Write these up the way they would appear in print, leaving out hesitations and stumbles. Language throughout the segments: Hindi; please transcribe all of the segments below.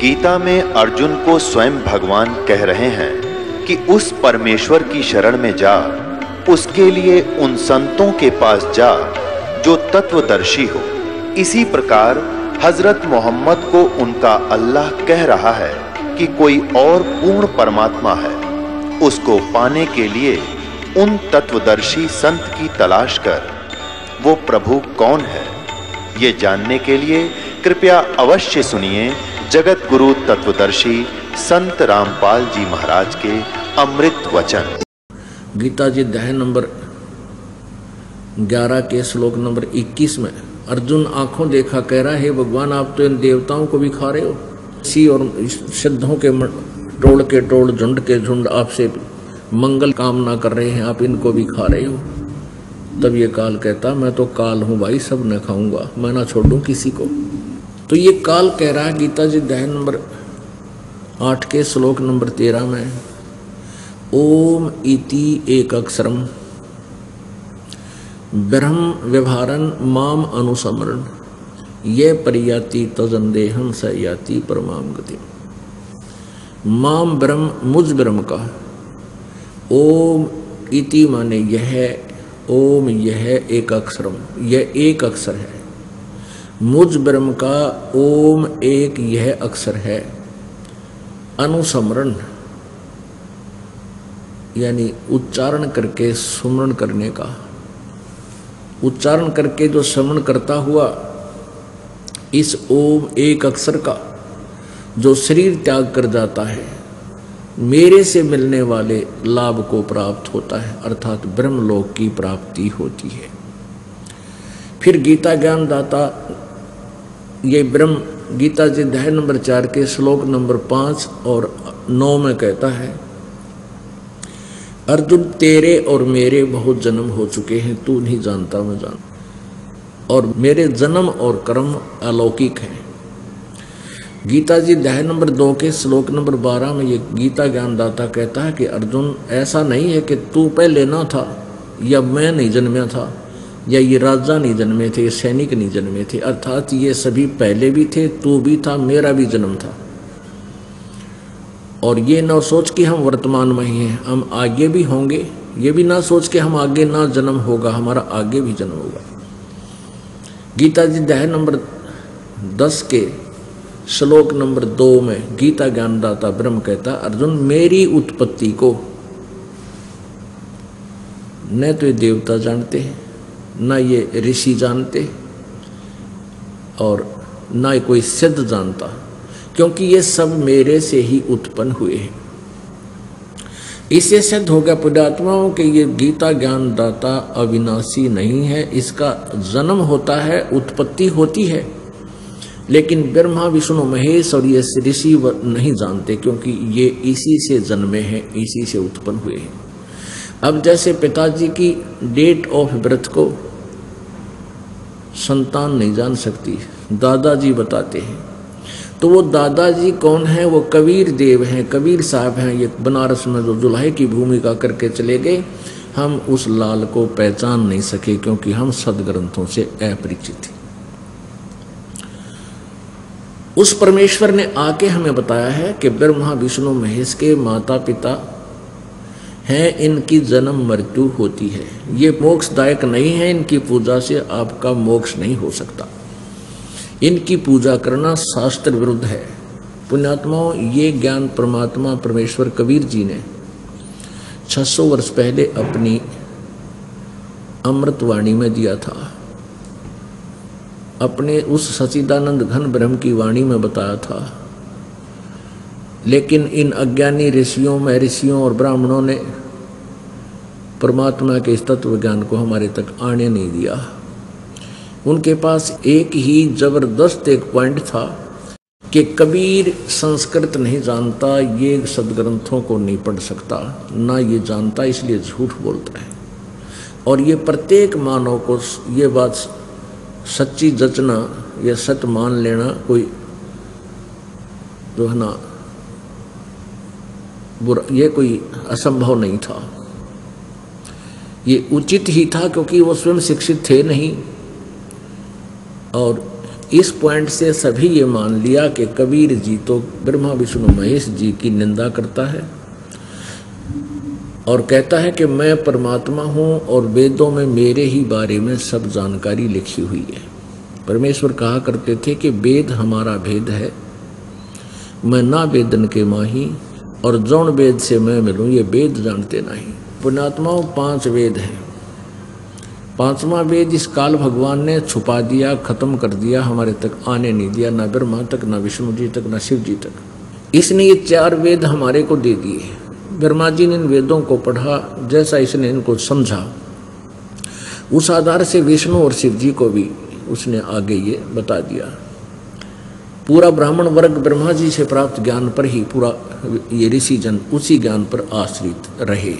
गीता में अर्जुन को स्वयं भगवान कह रहे हैं कि उस परमेश्वर की शरण में जा, उसके लिए उन संतों के पास जा जो तत्वदर्शी हो। इसी प्रकार हजरत मोहम्मद को उनका अल्लाह कह रहा है कि कोई और पूर्ण परमात्मा है, उसको पाने के लिए उन तत्वदर्शी संत की तलाश कर। वो प्रभु कौन है, ये जानने के लिए कृपया अवश्य सुनिए जगत गुरु तत्वदर्शी संत रामपाल जी महाराज के अमृत वचन। गीता जी अध्याय नंबर 11 के श्लोक नंबर 21 में अर्जुन आंखों देखा कह रहा है, भगवान आप तो इन देवताओं को भी खा रहे हो, इसी और सिद्धों के टोल के टोल झुंड के झुंड आपसे मंगल कामना कर रहे हैं, आप इनको भी खा रहे हो। तब ये काल कहता, मैं तो काल हूं भाई, सब न खाऊंगा, मैं ना छोड़ूं किसी को। तो ये काल कह रहा है गीता जी अध्याय नंबर 8 के श्लोक नंबर 13 में, ओम इति एक अक्षरम ब्रह्म व्यवहारन माम अनुसमरण ये परियाति तजंदेहम स याति परमाम गति। माम ब्रह्म, मुझ ब्रह्म का, ओम इति माने यह, ओम यह एक अक्षरम, यह एक अक्षर है। मुझ ब्रह्म का ओम एक यह अक्षर है। अनुसमरण यानी उच्चारण करके सुमरण करने का, उच्चारण करके जो स्मरण करता हुआ इस ओम एक अक्षर का जो शरीर त्याग कर जाता है, मेरे से मिलने वाले लाभ को प्राप्त होता है, अर्थात ब्रह्मलोक की प्राप्ति होती है। फिर गीता ज्ञान दाता ये ब्रह्म गीता जी अध्याय नंबर 4 के श्लोक नंबर 5 और 9 में कहता है, अर्जुन तेरे और मेरे बहुत जन्म हो चुके हैं, तू नहीं जानता मैं जान, और मेरे जन्म और कर्म अलौकिक हैं। गीता जी अध्याय नंबर 2 के श्लोक नंबर 12 में ये गीता ज्ञानदाता कहता है कि अर्जुन ऐसा नहीं है कि तू पहले ना था, या मैं नहीं जन्मा था, या ये राजा नहीं जन्मे थे, ये सैनिक नहीं जन्मे थे, अर्थात ये सभी पहले भी थे, तू भी था, मेरा भी जन्म था। और ये ना सोच कि हम वर्तमान में ही हैं, हम आगे भी होंगे, ये भी ना सोच के हम आगे ना जन्म होगा, हमारा आगे भी जन्म होगा। गीता जी अध्याय नंबर 10 के श्लोक नंबर 2 में गीता ज्ञानदाता ब्रह्म कहता, अर्जुन मेरी उत्पत्ति को न तो ये देवता जानते हैं, न ये ऋषि जानते, और न कोई सिद्ध जानता, क्योंकि ये सब मेरे से ही उत्पन्न हुए हैं। इससे सिद्ध हो गया पुण्यात्माओं के ये गीता ज्ञान दाता अविनाशी नहीं है, इसका जन्म होता है, उत्पत्ति होती है, लेकिन ब्रह्मा विष्णु महेश और ये ऋषि नहीं जानते, क्योंकि ये इसी से जन्मे हैं, इसी से उत्पन्न हुए हैं। अब जैसे पिताजी की डेट ऑफ बर्थ को संतान नहीं जान सकती, दादाजी बताते हैं, तो वो दादाजी कौन है, वो कबीर देव हैं, कबीर साहब हैं, ये बनारस में जो जुल्हे की भूमिका करके चले गए। हम उस लाल को पहचान नहीं सके, क्योंकि हम सदग्रंथों से अपरिचित थे। उस परमेश्वर ने आके हमें बताया है कि ब्रह्मा विष्णु महेश के माता पिता हैं, इनकी जन्म मृत्यु होती है, ये मोक्षदायक नहीं है, इनकी पूजा से आपका मोक्ष नहीं हो सकता, इनकी पूजा करना शास्त्र विरुद्ध है। पुण्यात्माओं, ये ज्ञान परमात्मा परमेश्वर कबीर जी ने 600 वर्ष पहले अपनी अमृतवाणी में दिया था, अपने उस सच्चिदानंद घन ब्रह्म की वाणी में बताया था। लेकिन इन अज्ञानी ऋषियों, महर्षियों और ब्राह्मणों ने परमात्मा के इस तत्व ज्ञान को हमारे तक आने नहीं दिया। उनके पास एक ही जबरदस्त एक पॉइंट था कि कबीर संस्कृत नहीं जानता, ये सदग्रंथों को नहीं पढ़ सकता, ना ये जानता, इसलिए झूठ बोलता है। और ये प्रत्येक मानव को ये बात सच्ची जचना या सत्य मान लेना कोई जो है ना बुरा, ये कोई असंभव नहीं था, ये उचित ही था, क्योंकि वो स्वयं शिक्षित थे नहीं, और इस पॉइंट से सभी ये मान लिया कि कबीर जी तो ब्रह्मा विष्णु महेश जी की निंदा करता है और कहता है कि मैं परमात्मा हूँ और वेदों में मेरे ही बारे में सब जानकारी लिखी हुई है। परमेश्वर कहा करते थे कि वेद हमारा भेद है, मैं ना वेदन के माही, और जौन वेद से मैं मिलूँ ये वेद जानते नहीं। पुण्यात्माओं 5 वेद हैं। 5वां वेद इस काल भगवान ने छुपा दिया, खत्म कर दिया, हमारे तक आने नहीं दिया, ना ब्रह्मा तक, ना विष्णु जी तक, ना शिव जी तक। इसने ये 4 वेद हमारे को दे दिए। ब्रह्मा जी ने इन वेदों को पढ़ा, जैसा इसने इनको समझा उस आधार से विष्णु और शिव जी को भी उसने आगे ये बता दिया। पूरा ब्राह्मण वर्ग ब्रह्मा जी से प्राप्त ज्ञान पर ही पूरा ये ऋषि जन उसी ज्ञान पर आश्रित रहे।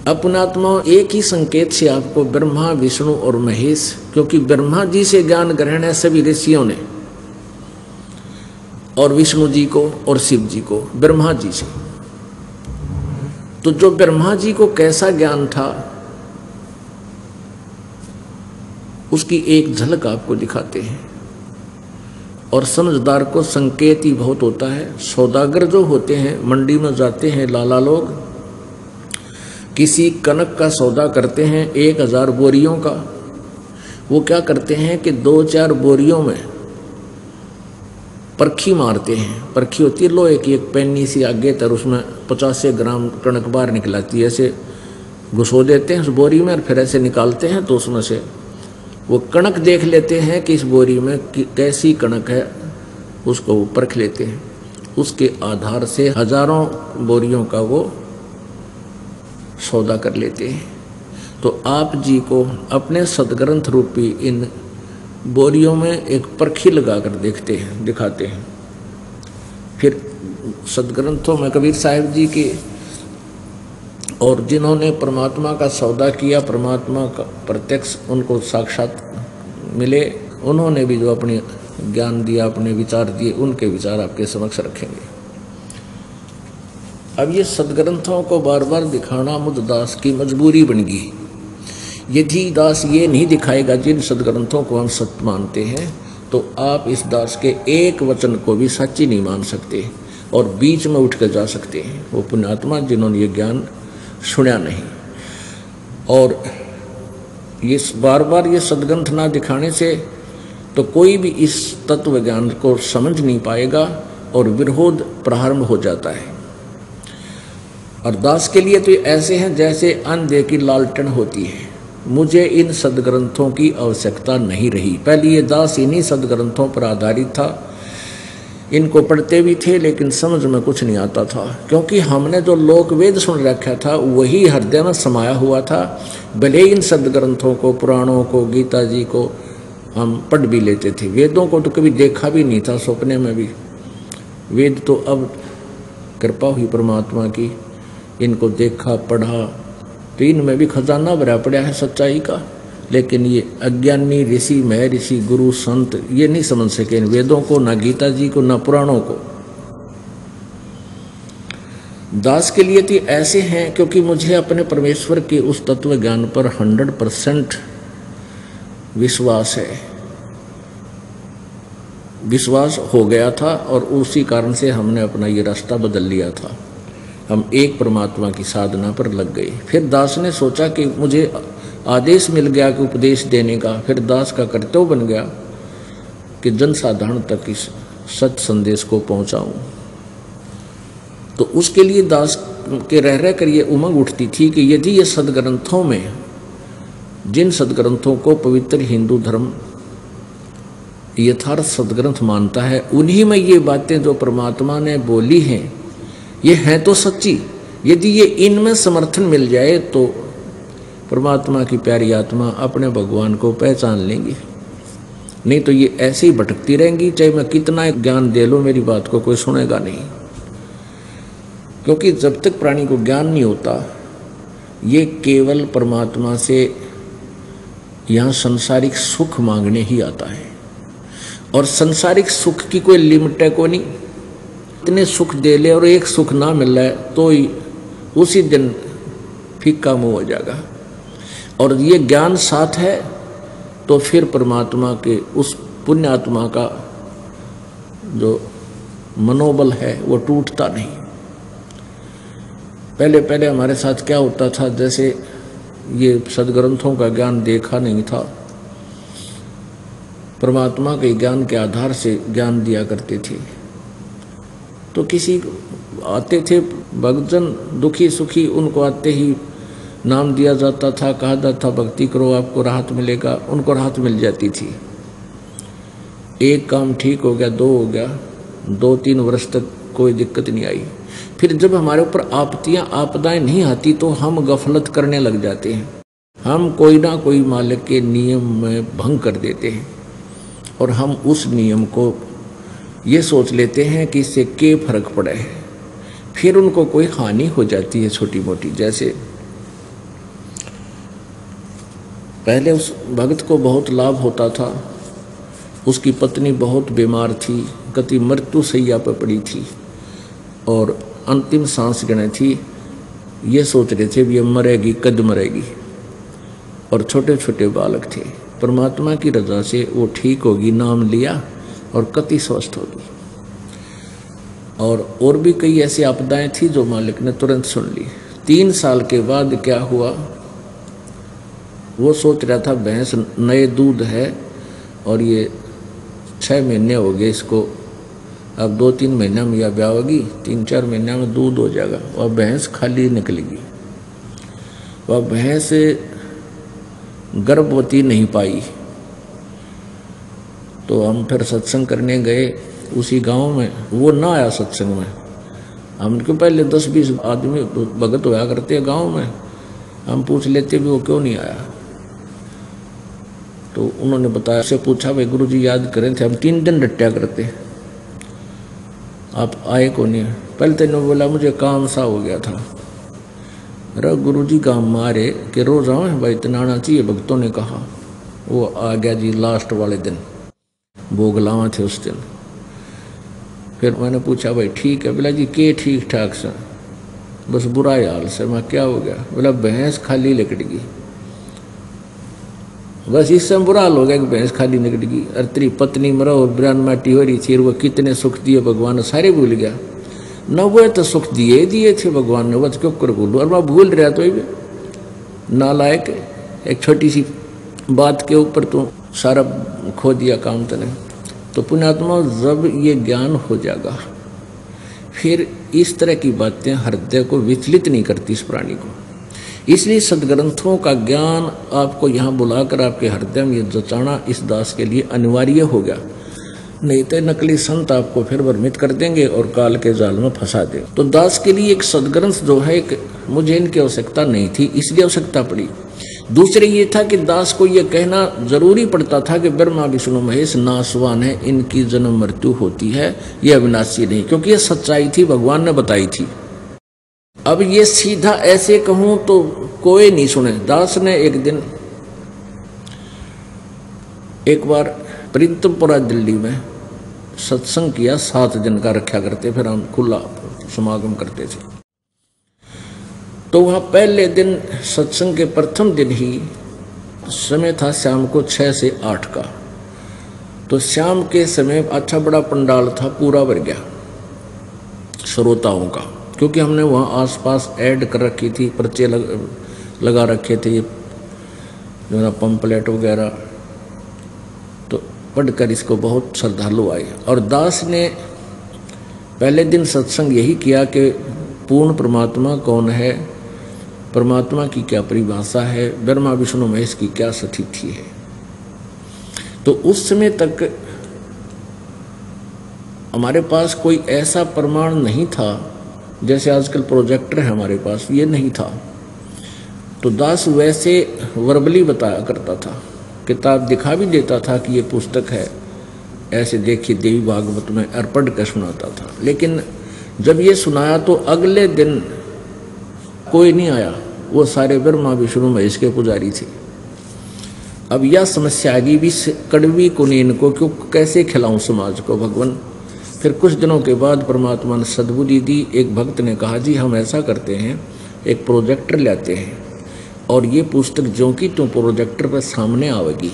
अपनात्मा एक ही संकेत से आपको ब्रह्मा विष्णु और महेश, क्योंकि ब्रह्मा जी से ज्ञान ग्रहण है सभी ऋषियों ने, और विष्णु जी को और शिव जी को ब्रह्मा जी से। तो जो ब्रह्मा जी को कैसा ज्ञान था उसकी एक झलक आपको दिखाते हैं। और समझदार को संकेत ही बहुत होता है। सौदागर जो होते हैं, मंडी में जाते हैं लाला लोग, किसी कनक का सौदा करते हैं 1000 बोरियों का, वो क्या करते हैं कि 2-4 बोरियों में परखी मारते हैं। परखी होती है लोहे की, एक पैनी सी आगे तर, उसमें 50 ग्राम कणक बाहर निकलाती है, ऐसे घुसो देते हैं उस बोरी में और फिर ऐसे निकालते हैं, तो उसमें से वो कणक देख लेते हैं कि इस बोरी में कैसी कणक है, उसको वो परख लेते हैं। उसके आधार से हजारों बोरियों का वो सौदा कर लेते हैं। तो आप जी को अपने सदग्रंथ रूपी इन बोरियों में एक परखी लगाकर देखते हैं, दिखाते हैं। फिर सदग्रंथों में कबीर साहिब जी के और जिन्होंने परमात्मा का सौदा किया, परमात्मा का प्रत्यक्ष उनको साक्षात मिले, उन्होंने भी जो अपने ज्ञान दिया, अपने विचार दिए, उनके विचार आपके समक्ष रखेंगे। अब ये सदग्रंथों को बार बार दिखाना मुझ दास की मजबूरी बन गई। यदि दास ये नहीं दिखाएगा जिन सदग्रंथों को हम सत्य मानते हैं, तो आप इस दास के एक वचन को भी सच्ची नहीं मान सकते और बीच में उठ कर जा सकते हैं। वो पुण्यात्मा जिन्होंने ये ज्ञान सुना नहीं। और ये बार बार ये सदग्रंथ ना दिखाने से तो कोई भी इस तत्व ज्ञान को समझ नहीं पाएगा और विरोध प्रारंभ हो जाता है। और दास के लिए तो ऐसे हैं जैसे अंधे की लालटेन होती है। मुझे इन सदग्रंथों की आवश्यकता नहीं रही। पहले ये दास इन्हीं सदग्रंथों पर आधारित था, इनको पढ़ते भी थे लेकिन समझ में कुछ नहीं आता था, क्योंकि हमने जो लोक वेद सुन रखा था वही हृदय में समाया हुआ था। भले इन सदग्रंथों को, पुराणों को, गीता जी को हम पढ़ भी लेते थे, वेदों को तो कभी देखा भी नहीं था सपने में भी। वेद तो अब कृपा हुई परमात्मा की, इनको देखा, पढ़ा, तो इनमें भी खजाना भरा पड़ा है सच्चाई का। लेकिन ये अज्ञानी ऋषि, महर्षि, गुरु, संत ये नहीं समझ सके इन वेदों को, ना गीता जी को, ना पुराणों को। दास के लिए तो ऐसे हैं क्योंकि मुझे अपने परमेश्वर के उस तत्व ज्ञान पर 100% विश्वास है, विश्वास हो गया था और उसी कारण से हमने अपना ये रास्ता बदल लिया था। हम एक परमात्मा की साधना पर लग गए। फिर दास ने सोचा कि मुझे आदेश मिल गया कि उपदेश देने का, फिर दास का कर्तव्य बन गया कि जनसाधारण तक इस सत्य संदेश को पहुंचाऊं। तो उसके लिए दास के रह कर ये उमंग उठती थी कि यदि ये सदग्रंथों में, जिन सदग्रंथों को पवित्र हिंदू धर्म यथार्थ सदग्रंथ मानता है, उन्हीं में ये बातें जो परमात्मा ने बोली हैं ये हैं तो सच्ची। यदि ये इनमें समर्थन मिल जाए तो परमात्मा की प्यारी आत्मा अपने भगवान को पहचान लेंगी। नहीं तो ये ऐसे ही भटकती रहेंगी, चाहे मैं कितना ज्ञान दे लूं मेरी बात को कोई सुनेगा नहीं। क्योंकि जब तक प्राणी को ज्ञान नहीं होता, ये केवल परमात्मा से यहाँ सांसारिक सुख मांगने ही आता है। और सांसारिक सुख की कोई लिमिट है को नहीं, इतने सुख दे ले और एक सुख ना मिल रहा है तो ही उसी दिन फीका मुंह हो जाएगा। और ये ज्ञान साथ है तो फिर परमात्मा के उस पुण्यात्मा का जो मनोबल है वो टूटता नहीं। पहले पहले हमारे साथ क्या होता था, जैसे ये सदग्रंथों का ज्ञान देखा नहीं था, परमात्मा के ज्ञान के आधार से ज्ञान दिया करते थे। तो किसी आते थे भक्तजन दुखी सुखी, उनको आते ही नाम दिया जाता था, कहा जाता था भक्ति करो आपको राहत मिलेगा, उनको राहत मिल जाती थी। एक काम ठीक हो गया, 2 हो गया, 2-3 वर्ष तक कोई दिक्कत नहीं आई। फिर जब हमारे ऊपर आपदाएं नहीं आती तो हम गफलत करने लग जाते हैं, हम कोई ना कोई मालिक के नियम में भंग कर देते हैं और हम उस नियम को ये सोच लेते हैं कि इससे क्या फर्क पड़ा है। फिर उनको कोई हानि हो जाती है छोटी मोटी। जैसे पहले उस भक्त को बहुत लाभ होता था, उसकी पत्नी बहुत बीमार थी, कति मृत्यु शैया पर पड़ी थी और अंतिम सांस गिने थी। ये सोच रहे थे भी ये मरेगी, कद मरेगी, और छोटे छोटे बालक थे। परमात्मा की रजा से वो ठीक होगी, नाम लिया और कति स्वस्थ होगी। और भी कई ऐसी आपदाएं थी जो मालिक ने तुरंत सुन ली। 3 साल के बाद क्या हुआ, वो सोच रहा था भैंस नए दूध है और ये 6 महीने हो गए इसको, अब 2-3 महीने में या ब्याह होगी, 3-4 महीने में दूध हो जाएगा और भैंस खाली निकलेगी। वह भैंस गर्भवती नहीं पाई। तो हम फिर सत्संग करने गए उसी गांव में, वो ना आया सत्संग में। हमको पहले 10-20 आदमी भगत होया करते गांव में, हम पूछ लेते भी वो क्यों नहीं आया। तो उन्होंने बताया, से पूछा भाई गुरुजी याद करें थे, हम 3 दिन रट्टा करते, आप आए को नहीं। पहले तो इन्होंने बोला मुझे काम सा हो गया था। अरे गुरुजी काम मारे कि रोज आए भाई, इतना आना चाहिए, भक्तों ने कहा। वो आ गया जी लास्ट वाले दिन, भोग लावा थे उस दिन। फिर मैंने पूछा भाई ठीक है, बोला जी के ठीक ठाक से, बस बुरा हाल से। मैं क्या हो गया, बोला भैंस खाली लिकट गई। बस इस समय बुरा हाल हो गया कि भैंस खाली निकट गई। और तेरी पत्नी मरो और ब्रान माटी हो रही थी, वो कितने सुख दिए भगवान ने सारे भूल गया। न वो तो सुख दिए थे भगवान ने, बस क्यों कर भूलू। और मैं भूल रहा तो भी नालायक, एक छोटी सी बात के ऊपर तो सारा खो दिया काम तने। तो पुण्यात्मा जब ये ज्ञान हो जाएगा, फिर इस तरह की बातें हृदय को विचलित नहीं करती इस प्राणी को। इसलिए सदग्रंथों का ज्ञान आपको यहाँ बुलाकर आपके हृदय में जचाना इस दास के लिए अनिवार्य हो गया। नहीं तो नकली संत आपको फिर भ्रमित कर देंगे और काल के जाल में फंसा देंगे। तो दास के लिए एक सदग्रंथ जो है, मुझे इनकी आवश्यकता नहीं थी, इसलिए आवश्यकता पड़ी। दूसरे ये था कि दास को ये कहना जरूरी पड़ता था कि ब्रह्मा विष्णु महेश नासवान है, इनकी जन्म मृत्यु होती है, ये अविनाशी नहीं, क्योंकि ये सच्चाई थी, भगवान ने बताई थी। अब ये सीधा ऐसे कहूं तो कोई नहीं सुने। दास ने एक बार प्रीतमपुरा दिल्ली में सत्संग किया, 7 दिन का रखा करते, फिर हम खुला समागम करते थे। तो वहाँ पहले दिन सत्संग के प्रथम दिन ही समय था शाम को 6 से 8 का। तो शाम के समय अच्छा बड़ा पंडाल था, पूरा भर गया श्रोताओं का, क्योंकि हमने वहाँ आसपास ऐड कर रखी थी, पर्चे लगा रखे थे, जो ना पंपलेट वगैरह। तो पढ़कर इसको बहुत श्रद्धालु आए। और दास ने पहले दिन सत्संग यही किया कि पूर्ण परमात्मा कौन है, परमात्मा की क्या परिभाषा है, ब्रह्मा विष्णु महेश की क्या स्थिति है। तो उस समय तक हमारे पास कोई ऐसा प्रमाण नहीं था, जैसे आजकल प्रोजेक्टर है हमारे पास, ये नहीं था। तो दास वैसे वर्बली बताया करता था, किताब दिखा भी देता था कि ये पुस्तक है, ऐसे देखिए देवी भागवत में, और पढ़ कर सुनाता था। लेकिन जब ये सुनाया तो अगले दिन कोई नहीं आया, वो सारे ब्रह्मा विष्णु महेश के पुजारी थे। अब यह समस्या आ गई भी कड़वी कुनीन को क्यों कैसे खिलाऊं समाज को भगवान। फिर कुछ दिनों के बाद परमात्मा ने सद्बुद्धि दी। एक भक्त ने कहा जी हम ऐसा करते हैं, एक प्रोजेक्टर लाते हैं और ये पुस्तक जो कि तुम प्रोजेक्टर पर सामने आवेगी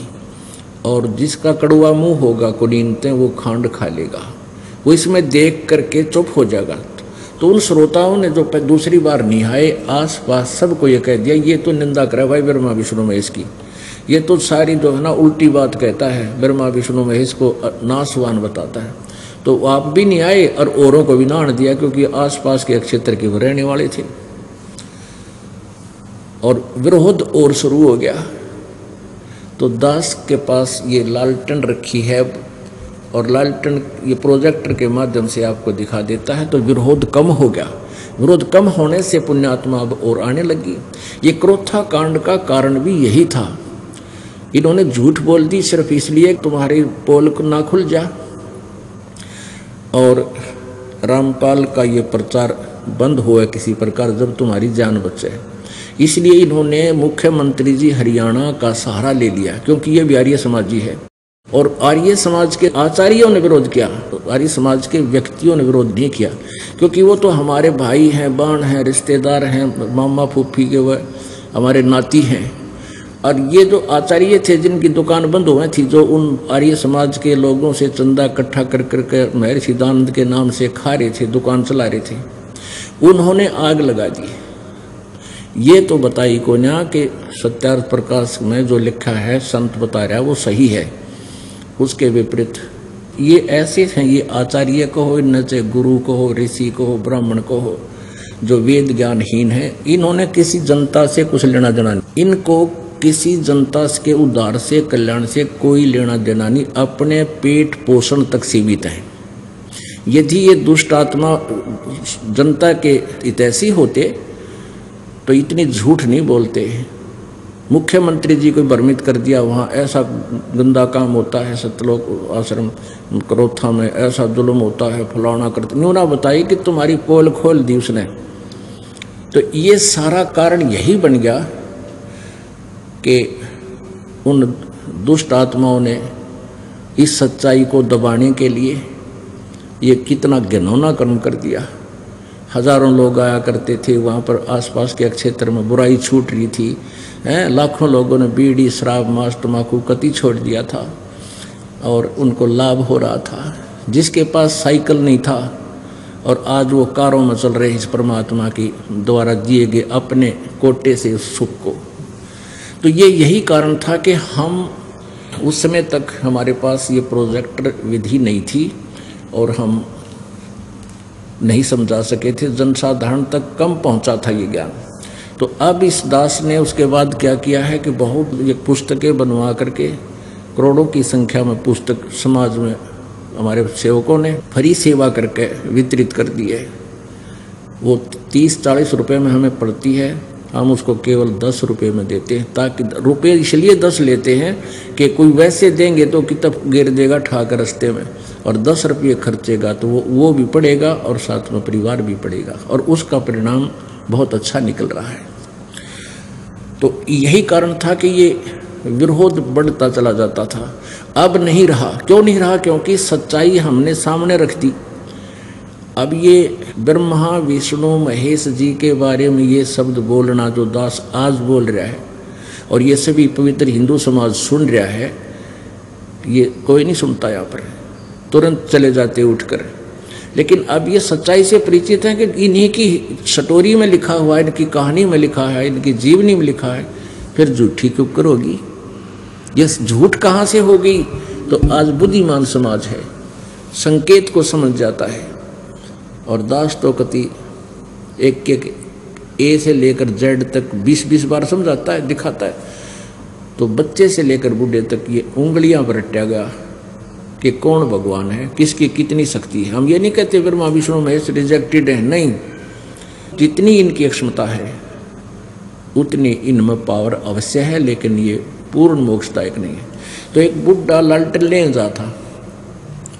और जिसका कड़वा मुंह होगा कुलीनते वो खांड खा लेगा, वो इसमें देख करके चुप हो जाएगा। तो उन श्रोताओं ने जो दूसरी बार निहाए आस पास सबको ये कह दिया ये तो निंदा करे भाई ब्रह्मा विष्णु महेश की, ये तो सारी जो है ना उल्टी बात कहता है, ब्रह्मा विष्णु महेश को नासवान बताता है। तो आप भी नहीं आए और औरों को भी ना आने दिया, क्योंकि आसपास के क्षेत्र के वो रहने वाले थे। और विरोध और शुरू हो गया। तो दास के पास ये लालटेन रखी है और लालटेन ये प्रोजेक्टर के माध्यम से आपको दिखा देता है, तो विरोध कम हो गया। विरोध कम होने से पुण्यात्मा अब और आने लगी। ये क्रोथा कांड का कारण भी यही था। इन्होंने झूठ बोल दी सिर्फ इसलिए तुम्हारी पोल ना खुल जा, और रामपाल का ये प्रचार बंद हुआ किसी प्रकार जब तुम्हारी जान बचे। इसलिए इन्होंने मुख्यमंत्री जी हरियाणा का सहारा ले लिया, क्योंकि ये भी आर्य समाजी है। और आर्य समाज के आचार्यों ने विरोध किया, तो आर्य समाज के व्यक्तियों ने विरोध नहीं किया, क्योंकि वो तो हमारे भाई हैं, बाण हैं, रिश्तेदार हैं, मामा फूफी के वह हमारे नाती हैं। और ये जो आचार्य थे जिनकी दुकान बंद हुई थी, जो उन आर्य समाज के लोगों से चंदा इकट्ठा कर करके महर्षि दानंद के नाम से खा रहे थे, दुकान चला रहे थे, उन्होंने आग लगा दी। ये तो बताई को ना कि सत्यार्थ प्रकाश में जो लिखा है संत बता रहा है वो सही है, उसके विपरीत ये ऐसे हैं, ये आचार्य को हो, न चाहे गुरु को हो, ऋषि को हो, ब्राह्मण को हो, जो वेद ज्ञानहीन है, इन्होंने किसी जनता से कुछ लेना देना नहीं। इनको किसी जनता के उद्धार से, कल्याण से कोई लेना देना नहीं, अपने पेट पोषण तक सीमित है। यदि ये दुष्ट आत्मा जनता के हितैषी होते तो इतनी झूठ नहीं बोलते। मुख्यमंत्री जी को भ्रमित कर दिया, वहाँ ऐसा गंदा काम होता है, सतलोक आश्रम क्रोथा में ऐसा जुल्म होता है, फलाना करते, न्यू ना बताई कि तुम्हारी पोल खोल दी उसने। तो ये सारा कारण यही बन गया कि उन दुष्ट आत्माओं ने इस सच्चाई को दबाने के लिए ये कितना घिनौना कर्म कर दिया। हजारों लोग आया करते थे वहाँ पर, आसपास के क्षेत्र में बुराई छूट रही थी, लाखों लोगों ने बीड़ी, शराब, मांस, तम्बाकू कति छोड़ दिया था और उनको लाभ हो रहा था। जिसके पास साइकिल नहीं था और आज वो कारों में चल रहे इस परमात्मा की द्वारा दिए गए अपने कोटे से उस सुख को। तो ये यही कारण था कि हम उस समय तक हमारे पास ये प्रोजेक्टर विधि नहीं थी और हम नहीं समझा सके थे, जनसाधारण तक कम पहुंचा था ये ज्ञान। तो अब इस दास ने उसके बाद क्या किया है कि बहुत ये पुस्तकें बनवा करके करोड़ों की संख्या में पुस्तक समाज में हमारे सेवकों ने फ्री सेवा करके वितरित कर दी है। वो 30-40 रुपये में हमें पड़ती है, हम उसको केवल 10 रुपये में देते हैं, ताकि रुपये इसलिए 10 लेते हैं कि कोई वैसे देंगे तो किताब गिर देगा ठाकर रास्ते में, और 10 रुपये खर्चेगा तो वो भी पड़ेगा और साथ में परिवार भी पड़ेगा, और उसका परिणाम बहुत अच्छा निकल रहा है। तो यही कारण था कि ये विरोध बढ़ता चला जाता था। अब नहीं रहा। क्यों नहीं रहा? क्योंकि सच्चाई हमने सामने रख दी। अब ये ब्रह्मा विष्णु महेश जी के बारे में ये शब्द बोलना जो दास आज बोल रहा है और ये सभी पवित्र हिंदू समाज सुन रहा है, ये कोई नहीं सुनता, यहाँ पर तुरंत चले जाते उठकर। लेकिन अब ये सच्चाई से परिचित है कि इन्हीं की स्टोरी में लिखा हुआ है, इनकी कहानी में लिखा है, इनकी जीवनी में लिखा है, फिर झूठी क्यों करोगी? ये झूठ कहाँ से होगी? तो आज बुद्धिमान समाज है, संकेत को समझ जाता है। और दास तो कति एक ए से लेकर जेड तक 20-20 बार समझाता है, दिखाता है। तो बच्चे से लेकर बूढ़े तक ये उंगलियां पर रटा गया कि कौन भगवान है, किसकी कितनी शक्ति है। हम ये नहीं कहते ब्रह्मा विष्णु महेश रिजेक्टेड है, नहीं, जितनी इनकी क्षमता है उतनी इनमें पावर अवश्य है, लेकिन ये पूर्ण मोक्षदायक नहीं है। तो एक बुढ़ा लालटेन ले जा था,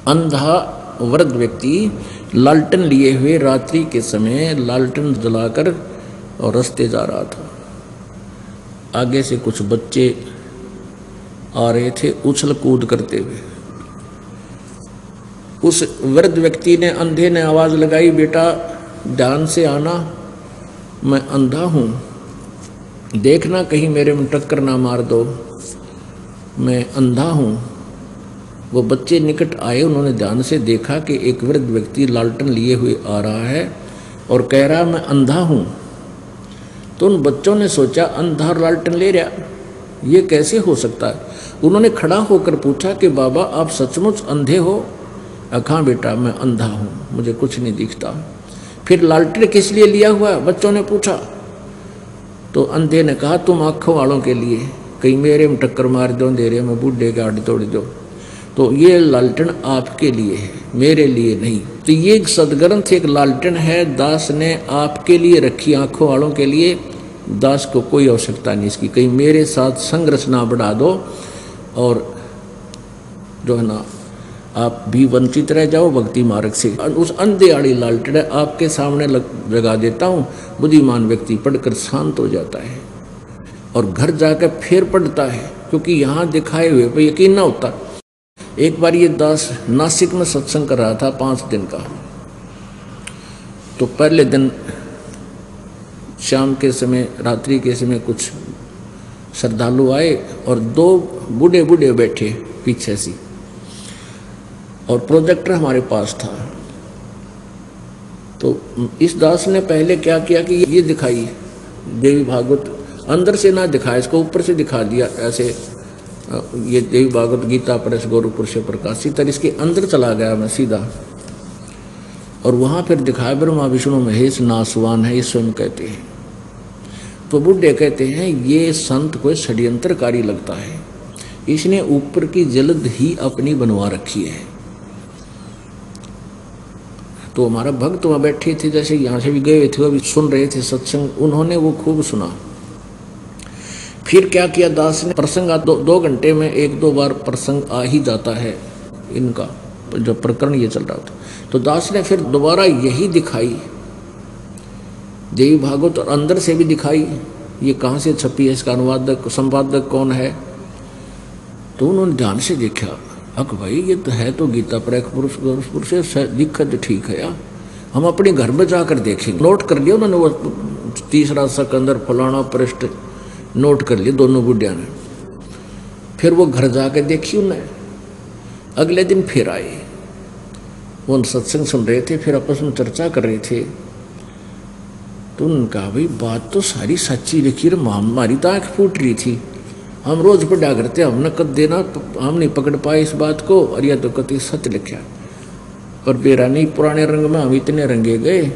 अंधा वृद्ध व्यक्ति लालटेन लिए हुए रात्रि के समय लालटेन जलाकर और रास्ते जा रहा था। आगे से कुछ बच्चे आ रहे थे उछल कूद करते हुए। उस वृद्ध व्यक्ति ने, अंधे ने आवाज लगाई, बेटा ध्यान से आना, मैं अंधा हूं, देखना कहीं मेरे में टक्कर ना मार दो। मैं अंधा हूँ। वो बच्चे निकट आए, उन्होंने ध्यान से देखा कि एक वृद्ध व्यक्ति लालटेन लिए हुए आ रहा है और कह रहा मैं अंधा हूँ। तो उन बच्चों ने सोचा अंधा और लालटेन ले रहा, ये कैसे हो सकता है। उन्होंने खड़ा होकर पूछा कि बाबा आप सचमुच अंधे हो? हाँ बेटा मैं अंधा हूँ, मुझे कुछ नहीं दिखता। फिर लालटेन किस लिए लिया हुआ? बच्चों ने पूछा। तो अंधे ने कहा तुम आँखों वालों के लिए, कहीं मेरे में टक्कर मार दो अंधेरे में, बूढ़े के आड़ी तोड़ दो। तो ये लालटेन आपके लिए है, मेरे लिए नहीं। तो ये एक सदग्रंथ एक लालटेन है, दास ने आपके लिए रखी, आंखों वालों के लिए। दास को कोई आवश्यकता नहीं इसकी, कहीं मेरे साथ संघर्ष ना बढ़ा दो और जो है ना आप भी वंचित रह जाओ भक्ति मार्ग से। उस अंधे आड़ी लालटेन आपके सामने लगा देता हूँ। बुद्धिमान व्यक्ति पढ़कर शांत हो जाता है और घर जाकर फिर पढ़ता है, क्योंकि यहाँ दिखाए हुए पर यकीन ना होता। एक बार ये दास नासिक में सत्संग कर रहा था 5 दिन का। तो पहले दिन शाम के समय, रात्रि के समय कुछ श्रद्धालु आए और 2 बूढ़े बूढ़े बैठे पीछे से, और प्रोजेक्टर हमारे पास था। तो इस दास ने पहले क्या किया कि ये दिखाई देवी भागवत, अंदर से ना दिखाया, इसको ऊपर से दिखा दिया ऐसे। ये देवी भागवत गीता परस गुरु पुरुष प्रकाशित, इसके अंदर चला गया मैं सीधा, और वहां फिर दिखाया ब्रह्मा विष्णु महेश नासवान है, ये स्वयं कहते हैं। तो बुढ़े कहते हैं ये संत कोई षड्यंत्रकारी लगता है, इसने ऊपर की जल्द ही अपनी बनवा रखी है। तो हमारा भक्त वहां बैठे थे, जैसे यहाँ से भी गए थे, अभी सुन रहे थे सत्संग, उन्होंने वो खूब सुना। फिर क्या किया दास ने, प्रसंग 2 घंटे में 1-2 बार प्रसंग आ ही जाता है इनका, जो प्रकरण ये चल रहा था। तो दास ने फिर दोबारा यही दिखाई देवी भागवत, और अंदर से भी दिखाई ये कहाँ से छपी है, इसका अनुवादक संपादक कौन है। तो उन्होंने ध्यान से देखा, अक भाई ये तो है तो गीता पर पुरुष दिक्कत ठीक है यार, हम अपने घर में जाकर देखेंगे। नोट कर लिया उन्होंने, वो 3रा सकंदर फलाना पृष्ठ नोट कर लिए दोनों बुढ़िया ने। फिर वो घर जाकर देखी उन्हें। अगले दिन फिर आए, वो सत्संग सुन रहे थे, फिर आपस में चर्चा कर रहे थे। तो उन्होंने कहा भाई बात तो सारी सच्ची लिखी, हमारी तो आँख फूट रही थी, हम रोज पढ़ा करते, हमने कद देना, हम नहीं पकड़ पाए इस बात को, और यह तो कति सत्य लिखा। पर बेरा नहीं, पुराने रंग में हम इतने रंगे गए,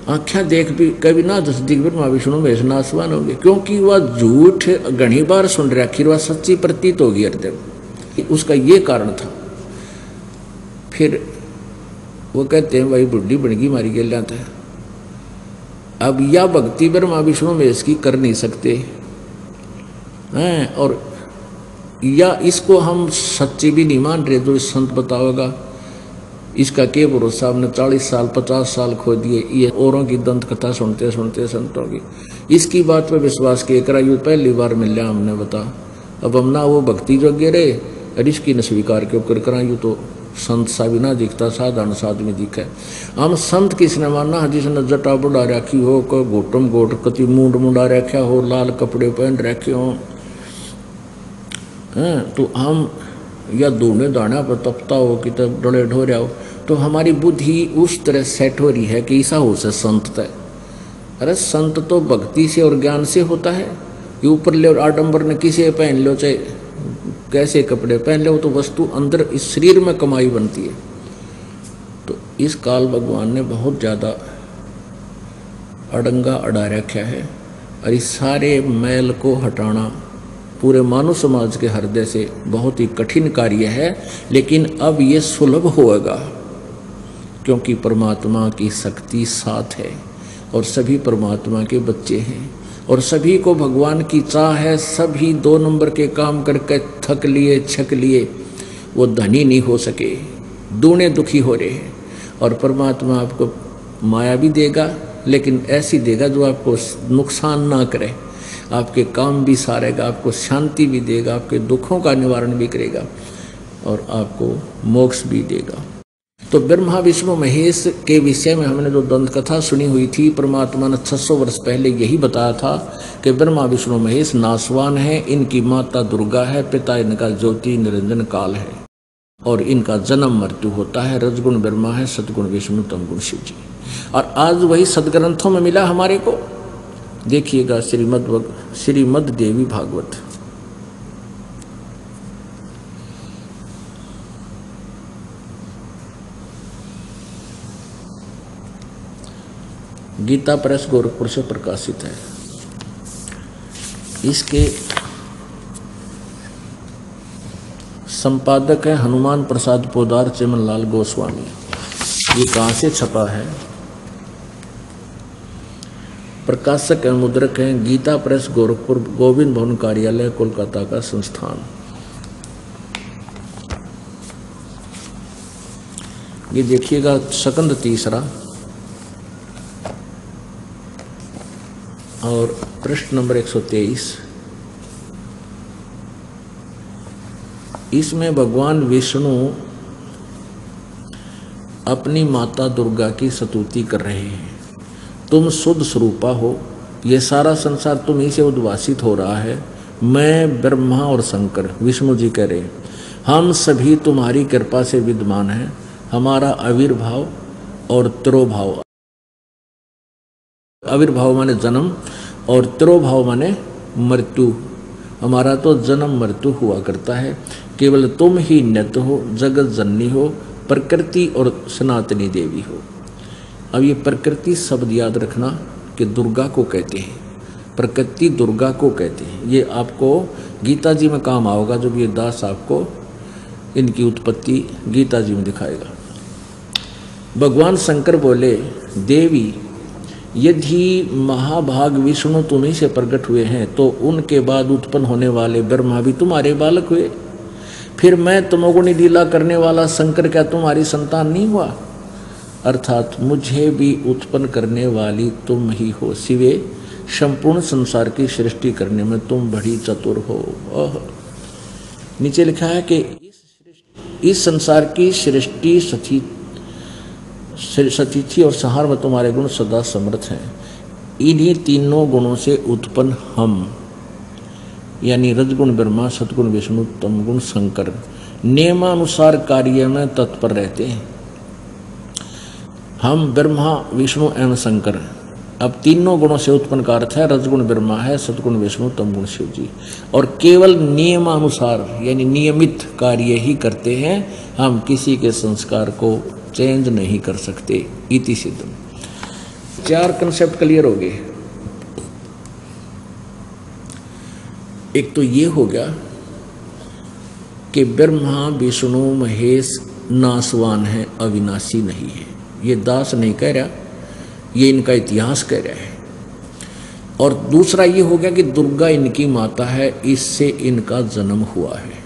आँखें देख भी कभी ना दस दिख ब्रह्मा विष्णु में नासवान होंगे, क्योंकि वह झूठ घनी बार सुन रहा, आखिर वह सच्ची प्रतीत होगी हृदय, उसका ये कारण था। फिर वो कहते हैं भाई बुढ़ी बनगी मारी गया था, अब या भक्ति ब्रह्मा विष्णु में इसकी कर नहीं सकते हैं, और या इसको हम सच्ची भी नहीं मान रहे, जो इस संत बताओगा इसका के भरोसा। हमने 40 साल 50 साल खो दिए ये औरों की दंत कथा सुनते सुनते संतों की, इसकी बात पर विश्वास किए करा, यू पहली बार मिल हमने बता। अब हम ना वो भक्ति जोग्य रहे, और इसकी न स्वीकार क्यों कर करा, यूँ तो संत सा भी ना दिखता, साधारण साधु दिखे। हम संत किसने मानना, जिसने जटा बुढ़ा रखी हो, को घोटम घोट कति मूंड मुंडा रखा हो, लाल कपड़े पहन रखे हो, तो हम या दोने दाना पर तपता हो कि तब डले ढोरिया हो, तो हमारी बुद्धि उस तरह सेट हो रही है कि ऐसा हो से संत तय। अरे संत तो भक्ति से और ज्ञान से होता है, ये ऊपर ले और आडंबर ने किसे पहन लो, चाहे कैसे कपड़े पहन लो, तो वस्तु अंदर इस शरीर में कमाई बनती है। तो इस काल भगवान ने बहुत ज़्यादा अड़ंगा अड़ा रखा है, और इस सारे मैल को हटाना पूरे मानव समाज के हृदय से बहुत ही कठिन कार्य है, लेकिन अब ये सुलभ होगा, क्योंकि परमात्मा की शक्ति साथ है, और सभी परमात्मा के बच्चे हैं, और सभी को भगवान की चाह है। सभी 2 नंबर के काम करके थक लिए छक लिए, वो धनी नहीं हो सके, दूने दुखी हो रहे हैं। और परमात्मा आपको माया भी देगा, लेकिन ऐसी देगा जो आपको नुकसान ना करे, आपके काम भी सारेगा, आपको शांति भी देगा, आपके दुखों का निवारण भी करेगा, और आपको मोक्ष भी देगा। तो ब्रह्मा विष्णु महेश के विषय में हमने जो दंत कथा सुनी हुई थी, परमात्मा ने 600 वर्ष पहले यही बताया था कि ब्रह्मा विष्णु महेश नासवान है, इनकी माता दुर्गा है, पिता इनका ज्योति निरंजन काल है, और इनका जन्म मृत्यु होता है। रजगुण ब्रह्मा है, सतगुण विष्णु, तमगुण शिव जी। और आज वही सदग्रंथों में मिला हमारे को। देखिएगा श्रीमद् देवी भागवत, गीता प्रेस गोरखपुर से प्रकाशित है। इसके संपादक है हनुमान प्रसाद पोदार चिमनलाल गोस्वामी। ये कहाँ से छपा है? प्रकाशक एवं मुद्रक हैं गीता प्रेस गोरखपुर, गोविंद भवन कार्यालय, कोलकाता का संस्थान। ये देखिएगा सकंद तीसरा और पृष्ठ नंबर 123। इसमें भगवान विष्णु अपनी माता दुर्गा की स्तुति कर रहे हैं। तुम शुद्ध स्वरूपा हो, ये सारा संसार तुम ही से उद्वासित हो रहा है। मैं ब्रह्मा और शंकर, विष्णु जी कह रहे हैं, हम सभी तुम्हारी कृपा से विद्यमान हैं। हमारा आविर्भाव और तिरोभाव, आविर्भाव माने जन्म और तिरोभाव माने मृत्यु, हमारा तो जन्म मृत्यु हुआ करता है। केवल तुम ही नित्य हो, जगत जननी हो, प्रकृति और सनातनी देवी हो। अब ये प्रकृति शब्द याद रखना कि दुर्गा को कहते हैं, प्रकृति दुर्गा को कहते हैं। ये आपको गीता जी में काम आओगा, जब ये दास आपको इनकी उत्पत्ति गीता जी में दिखाएगा। भगवान शंकर बोले, देवी यदि महाभाग विष्णु तुम्ही से प्रकट हुए हैं तो उनके बाद उत्पन्न होने वाले ब्रह्मा भी तुम्हारे बालक हुए। फिर मैं तमोगुणी लीला करने वाला शंकर क्या तुम्हारी संतान नहीं हुआ? अर्थात मुझे भी उत्पन्न करने वाली तुम ही हो। शिवे, संपूर्ण संसार की सृष्टि करने में तुम बड़ी चतुर हो। नीचे लिखा है कि इस संसार की सृष्टि सतिथि और संहार में तुम्हारे गुण सदा समर्थ हैं। इन्हीं तीनों गुणों से उत्पन्न हम, यानी रजगुण ब्रह्मा, सतगुण विष्णु, तमगुण शंकर, नियमानुसार कार्य में तत्पर रहते हैं। हम ब्रह्मा, विष्णु एवं शंकर, अब तीनों गुणों से उत्पन्न का अर्थ है रजगुण ब्रह्मा है, सतगुण विष्णु, तमगुण शिव जी, और केवल नियमानुसार यानी नियमित कार्य ही करते हैं। हम किसी के संस्कार को चेंज नहीं कर सकते। इति सिद्धम। 4 कंसेप्ट क्लियर हो गए। एक तो ये हो गया कि ब्रह्मा विष्णु महेश नासवान है, अविनाशी नहीं है। ये दास नहीं कह रहा, ये इनका इतिहास कह रहा है। और दूसरा ये हो गया कि दुर्गा इनकी माता है, इससे इनका जन्म हुआ है।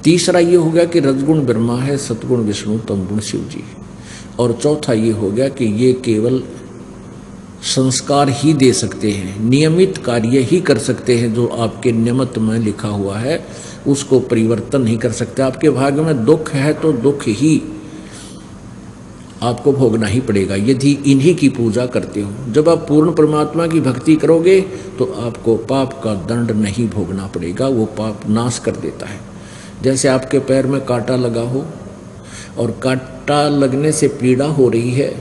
तीसरा ये हो गया कि रजगुण ब्रह्मा है, सतगुण विष्णु, तमगुण शिव जी। और चौथा ये हो गया कि ये केवल संस्कार ही दे सकते हैं, नियमित कार्य ही कर सकते हैं। जो आपके नियमित में लिखा हुआ है उसको परिवर्तन नहीं कर सकते। आपके भाग्य में दुख है तो दुख ही आपको भोगना ही पड़ेगा यदि इन्हीं की पूजा करते हो। जब आप पूर्ण परमात्मा की भक्ति करोगे तो आपको पाप का दंड नहीं भोगना पड़ेगा, वो पाप नाश कर देता है। जैसे आपके पैर में कांटा लगा हो और कांटा लगने से पीड़ा हो रही है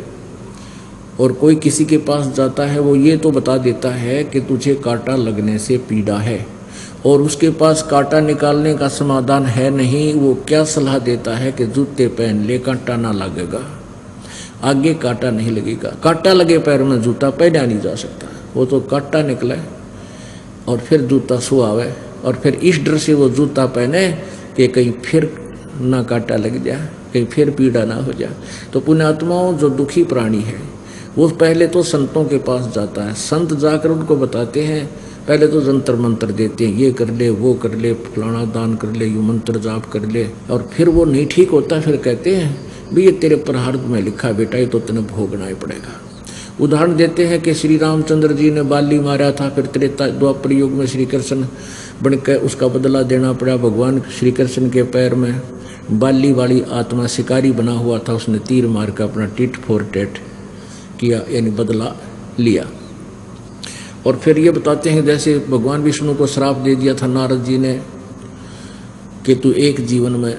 और कोई किसी के पास जाता है, वो ये तो बता देता है कि तुझे कांटा लगने से पीड़ा है, और उसके पास कांटा निकालने का समाधान है नहीं। वो क्या सलाह देता है कि जूते पहन ले, कांटा ना लगेगा, आगे कांटा नहीं लगेगा। कांटा लगे पैर में जूता पहना नहीं जा सकता, वो तो कांटा निकले और फिर जूता सुआवे, और फिर इस डर से वो जूता पहने कि कहीं फिर ना कांटा लग जाए, कहीं फिर पीड़ा ना हो जाए। तो पुण्यात्माओं, जो दुखी प्राणी है वो पहले तो संतों के पास जाता है। संत जाकर उनको बताते हैं, पहले तो जंतर मंत्र देते हैं, ये कर ले, वो कर ले, फलाना दान कर ले, यू मंत्र जाप कर ले, और फिर वो नहीं ठीक होता। फिर कहते हैं भी ये तेरे प्रारब्ध में लिखा बेटा, ये तो तेने भोगना ही पड़ेगा। उदाहरण देते हैं कि श्री रामचंद्र जी ने बाली मारा था, फिर त्रेता द्वापर युग में श्री कृष्ण बनकर उसका बदला देना पड़ा। भगवान श्री कृष्ण के पैर में बाली वाली आत्मा शिकारी बना हुआ था, उसने तीर मार कर अपना टिट फॉर टेट किया, यानी बदला लिया। और फिर ये बताते हैं जैसे भगवान विष्णु को श्राप दे दिया था नारद जी ने कि तू एक जीवन में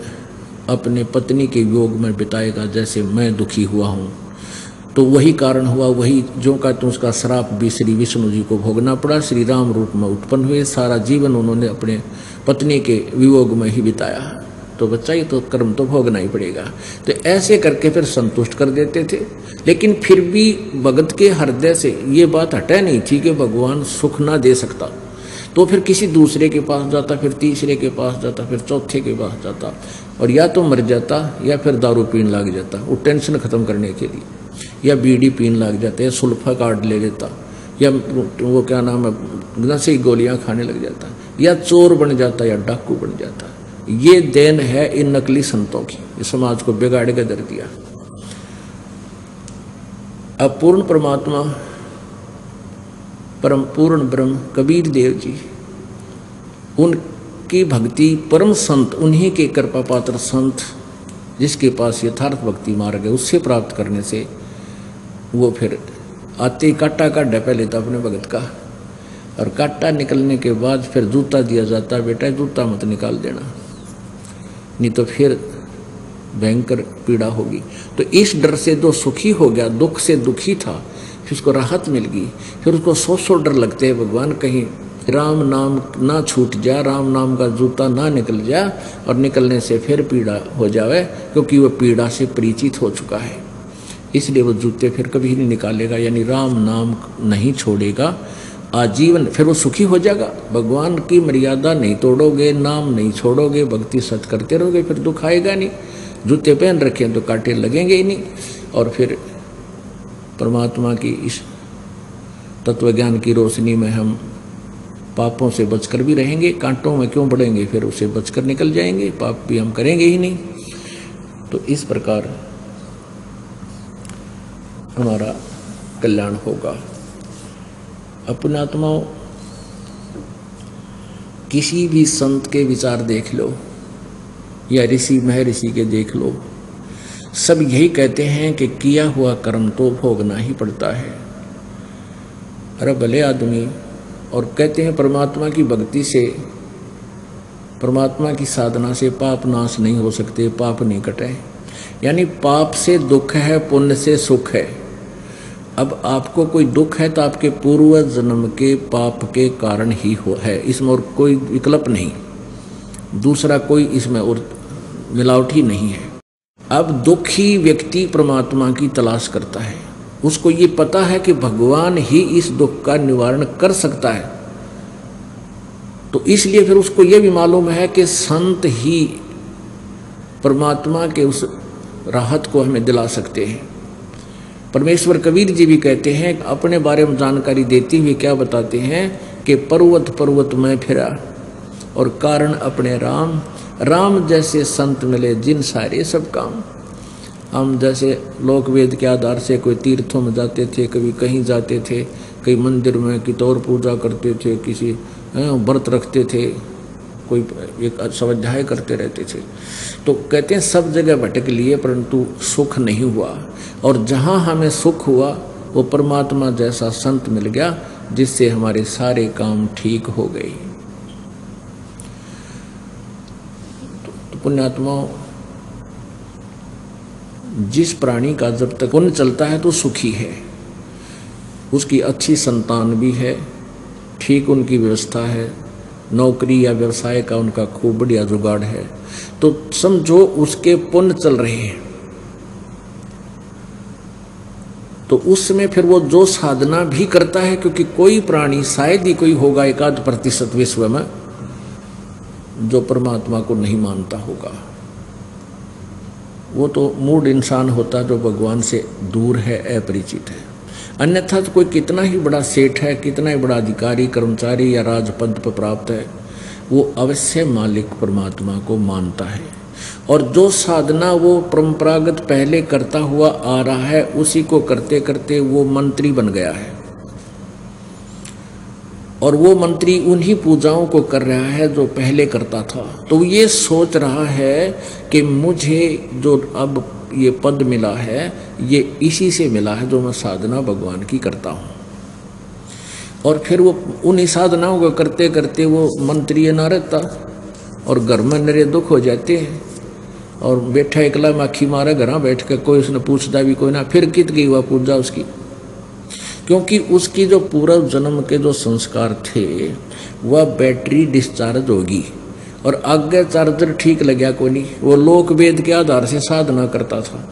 अपने पत्नी के योग में बिताएगा जैसे मैं दुखी हुआ हूँ। तो वही कारण हुआ, वही जो का तो उसका श्राप भी श्री विष्णु जी को भोगना पड़ा। श्री राम रूप में उत्पन्न हुए, सारा जीवन उन्होंने अपने पत्नी के वियोग में ही बिताया। तो बच्चा ये तो कर्म तो भोगना ही पड़ेगा। तो ऐसे करके फिर संतुष्ट कर देते थे। लेकिन फिर भी भगत के हृदय से ये बात हटा नहीं थी कि भगवान सुख ना दे सकता। तो फिर किसी दूसरे के पास जाता, फिर तीसरे के पास जाता, फिर चौथे के पास जाता, और या तो मर जाता या फिर दारू पीने लग जाता वो टेंशन खत्म करने के लिए, या बीड़ी पीने लग जाता, या सुल्फा कार्ड ले लेता, या वो क्या नाम है नशे गोलियां खाने लग जाता, या चोर बन जाता, या डाकू बन जाता। ये देन है इन नकली संतों की, इस समाज को बिगाड़ के दर दिया। अब पूर्ण परमात्मा परम पूर्ण ब्रह्म कबीर देव जी, उनकी भक्ति परम संत, उन्हीं के कृपा पात्र संत जिसके पास यथार्थ भक्ति मार्ग है, उससे प्राप्त करने से वो फिर आते काटा काटा पहले तो अपने भगत का, और काटा निकलने के बाद फिर जूता दिया जाता, बेटा जूता मत निकाल देना नहीं तो फिर भयंकर पीड़ा होगी। तो इस डर से जो सुखी हो गया, दुख से दुखी था, फिर उसको राहत मिल गई। फिर उसको सौ डर लगते हैं भगवान कहीं राम नाम ना छूट जा, राम नाम का जूता ना निकल जा, और निकलने से फिर पीड़ा हो जावे, क्योंकि वो पीड़ा से परिचित हो चुका है। इसलिए वो जूते फिर कभी नहीं निकालेगा, यानी राम नाम नहीं छोड़ेगा आजीवन, फिर वो सुखी हो जाएगा। भगवान की मर्यादा नहीं तोड़ोगे, नाम नहीं छोड़ोगे, भक्ति सत करते रहोगे, फिर दुख आएगा नहीं। जूते पहन रखे तो कांटे लगेंगे ही नहीं। और फिर परमात्मा की इस तत्वज्ञान की रोशनी में हम पापों से बचकर भी रहेंगे, कांटों में क्यों बढ़ेंगे, फिर उसे बचकर निकल जाएंगे, पाप भी हम करेंगे ही नहीं। तो इस प्रकार हमारा कल्याण होगा। अपने आत्माओं, किसी भी संत के विचार देख लो या ऋषि महर्षि के देख लो, सब यही कहते हैं कि किया हुआ कर्म तो भोगना ही पड़ता है। अरे भले आदमी, और कहते हैं परमात्मा की भक्ति से, परमात्मा की साधना से पाप नाश नहीं हो सकते, पाप नहीं कटे। यानी पाप से दुख है, पुण्य से सुख है। अब आपको कोई दुख है तो आपके पूर्व जन्म के पाप के कारण ही है, इसमें और कोई विकल्प नहीं, दूसरा कोई इसमें और मिलावट ही नहीं है। अब दुखी व्यक्ति परमात्मा की तलाश करता है, उसको ये पता है कि भगवान ही इस दुख का निवारण कर सकता है, तो इसलिए फिर उसको ये भी मालूम है कि संत ही परमात्मा के उस राहत को हमें दिला सकते हैं। परमेश्वर कबीर जी भी कहते हैं, अपने बारे में जानकारी देते हुए क्या बताते हैं कि पर्वत पर्वत में फिरा और कारण अपने राम, राम जैसे संत मिले जिन सारे सब काम। हम जैसे लोक वेद के आधार से कोई तीर्थों में जाते थे, कभी कहीं जाते थे, कई मंदिर में कितौर पूजा करते थे, किसी व्रत रखते थे, कोई एक स्वाध्याय करते रहते थे, तो कहते हैं सब जगह भटक लिए परंतु सुख नहीं हुआ। और जहाँ हमें सुख हुआ वो परमात्मा जैसा संत मिल गया जिससे हमारे सारे काम ठीक हो गए। तो पुण्यात्माओं, जिस प्राणी का जब तक पुण्य चलता है तो सुखी है, उसकी अच्छी संतान भी है, ठीक उनकी व्यवस्था है, नौकरी या व्यवसाय का उनका खूब बढ़िया जुगाड़ है, तो समझो उसके पुण्य चल रहे हैं। तो उसमें फिर वो जो साधना भी करता है, क्योंकि कोई प्राणी शायद ही कोई होगा 1% विश्व में जो परमात्मा को नहीं मानता होगा, वो तो मूढ़ इंसान होता जो भगवान से दूर है, अपरिचित है। अन्यथा तो कोई कितना ही बड़ा सेठ है, कितना ही बड़ा अधिकारी कर्मचारी या राजपद पर प्राप्त है, वो अवश्य मालिक परमात्मा को मानता है। और जो साधना वो परंपरागत पहले करता हुआ आ रहा है उसी को करते करते वो मंत्री बन गया है, और वो मंत्री उन्हीं पूजाओं को कर रहा है जो पहले करता था। तो ये सोच रहा है कि मुझे जो अब ये पद मिला है ये इसी से मिला है जो मैं साधना भगवान की करता हूँ। और फिर वो उन्हीं साधनाओं को करते करते वो मंत्री ना रहता और घर में नरे दुख हो जाते हैं, और बैठा एकला माखी मारे घर बैठ के, कोई उसने पूछता भी कोई ना, फिर कित गई वह पूजा उसकी, क्योंकि उसकी जो पूर्व जन्म के जो संस्कार थे वह बैटरी डिस्चार्ज होगी और आगे चार्जर ठीक लगा को नहीं। वो लोक वेद के आधार से साधना करता था,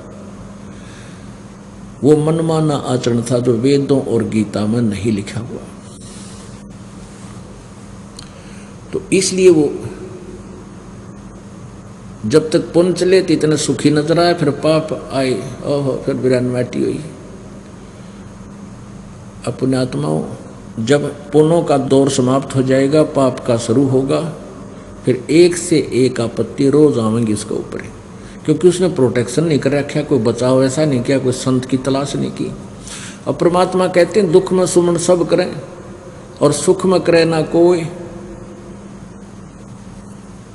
वो मनमाना आचरण था जो वेदों और गीता में नहीं लिखा हुआ। तो इसलिए वो जब तक पुण्य चले तो इतने सुखी नजर आए, फिर पाप आए, ओहो, फिर विरानवाटी हुई। अपने आत्माओं, जब पुण्यों का दौर समाप्त हो जाएगा, पाप का शुरू होगा, फिर एक से एक आपत्ति रोज आवेंगी उसके ऊपर, क्योंकि उसने प्रोटेक्शन नहीं कर रखा, कोई बचाव ऐसा नहीं किया, कोई संत की तलाश नहीं की। और परमात्मा कहते हैं दुख में सुमन सब करें और सुख में करे ना कोई,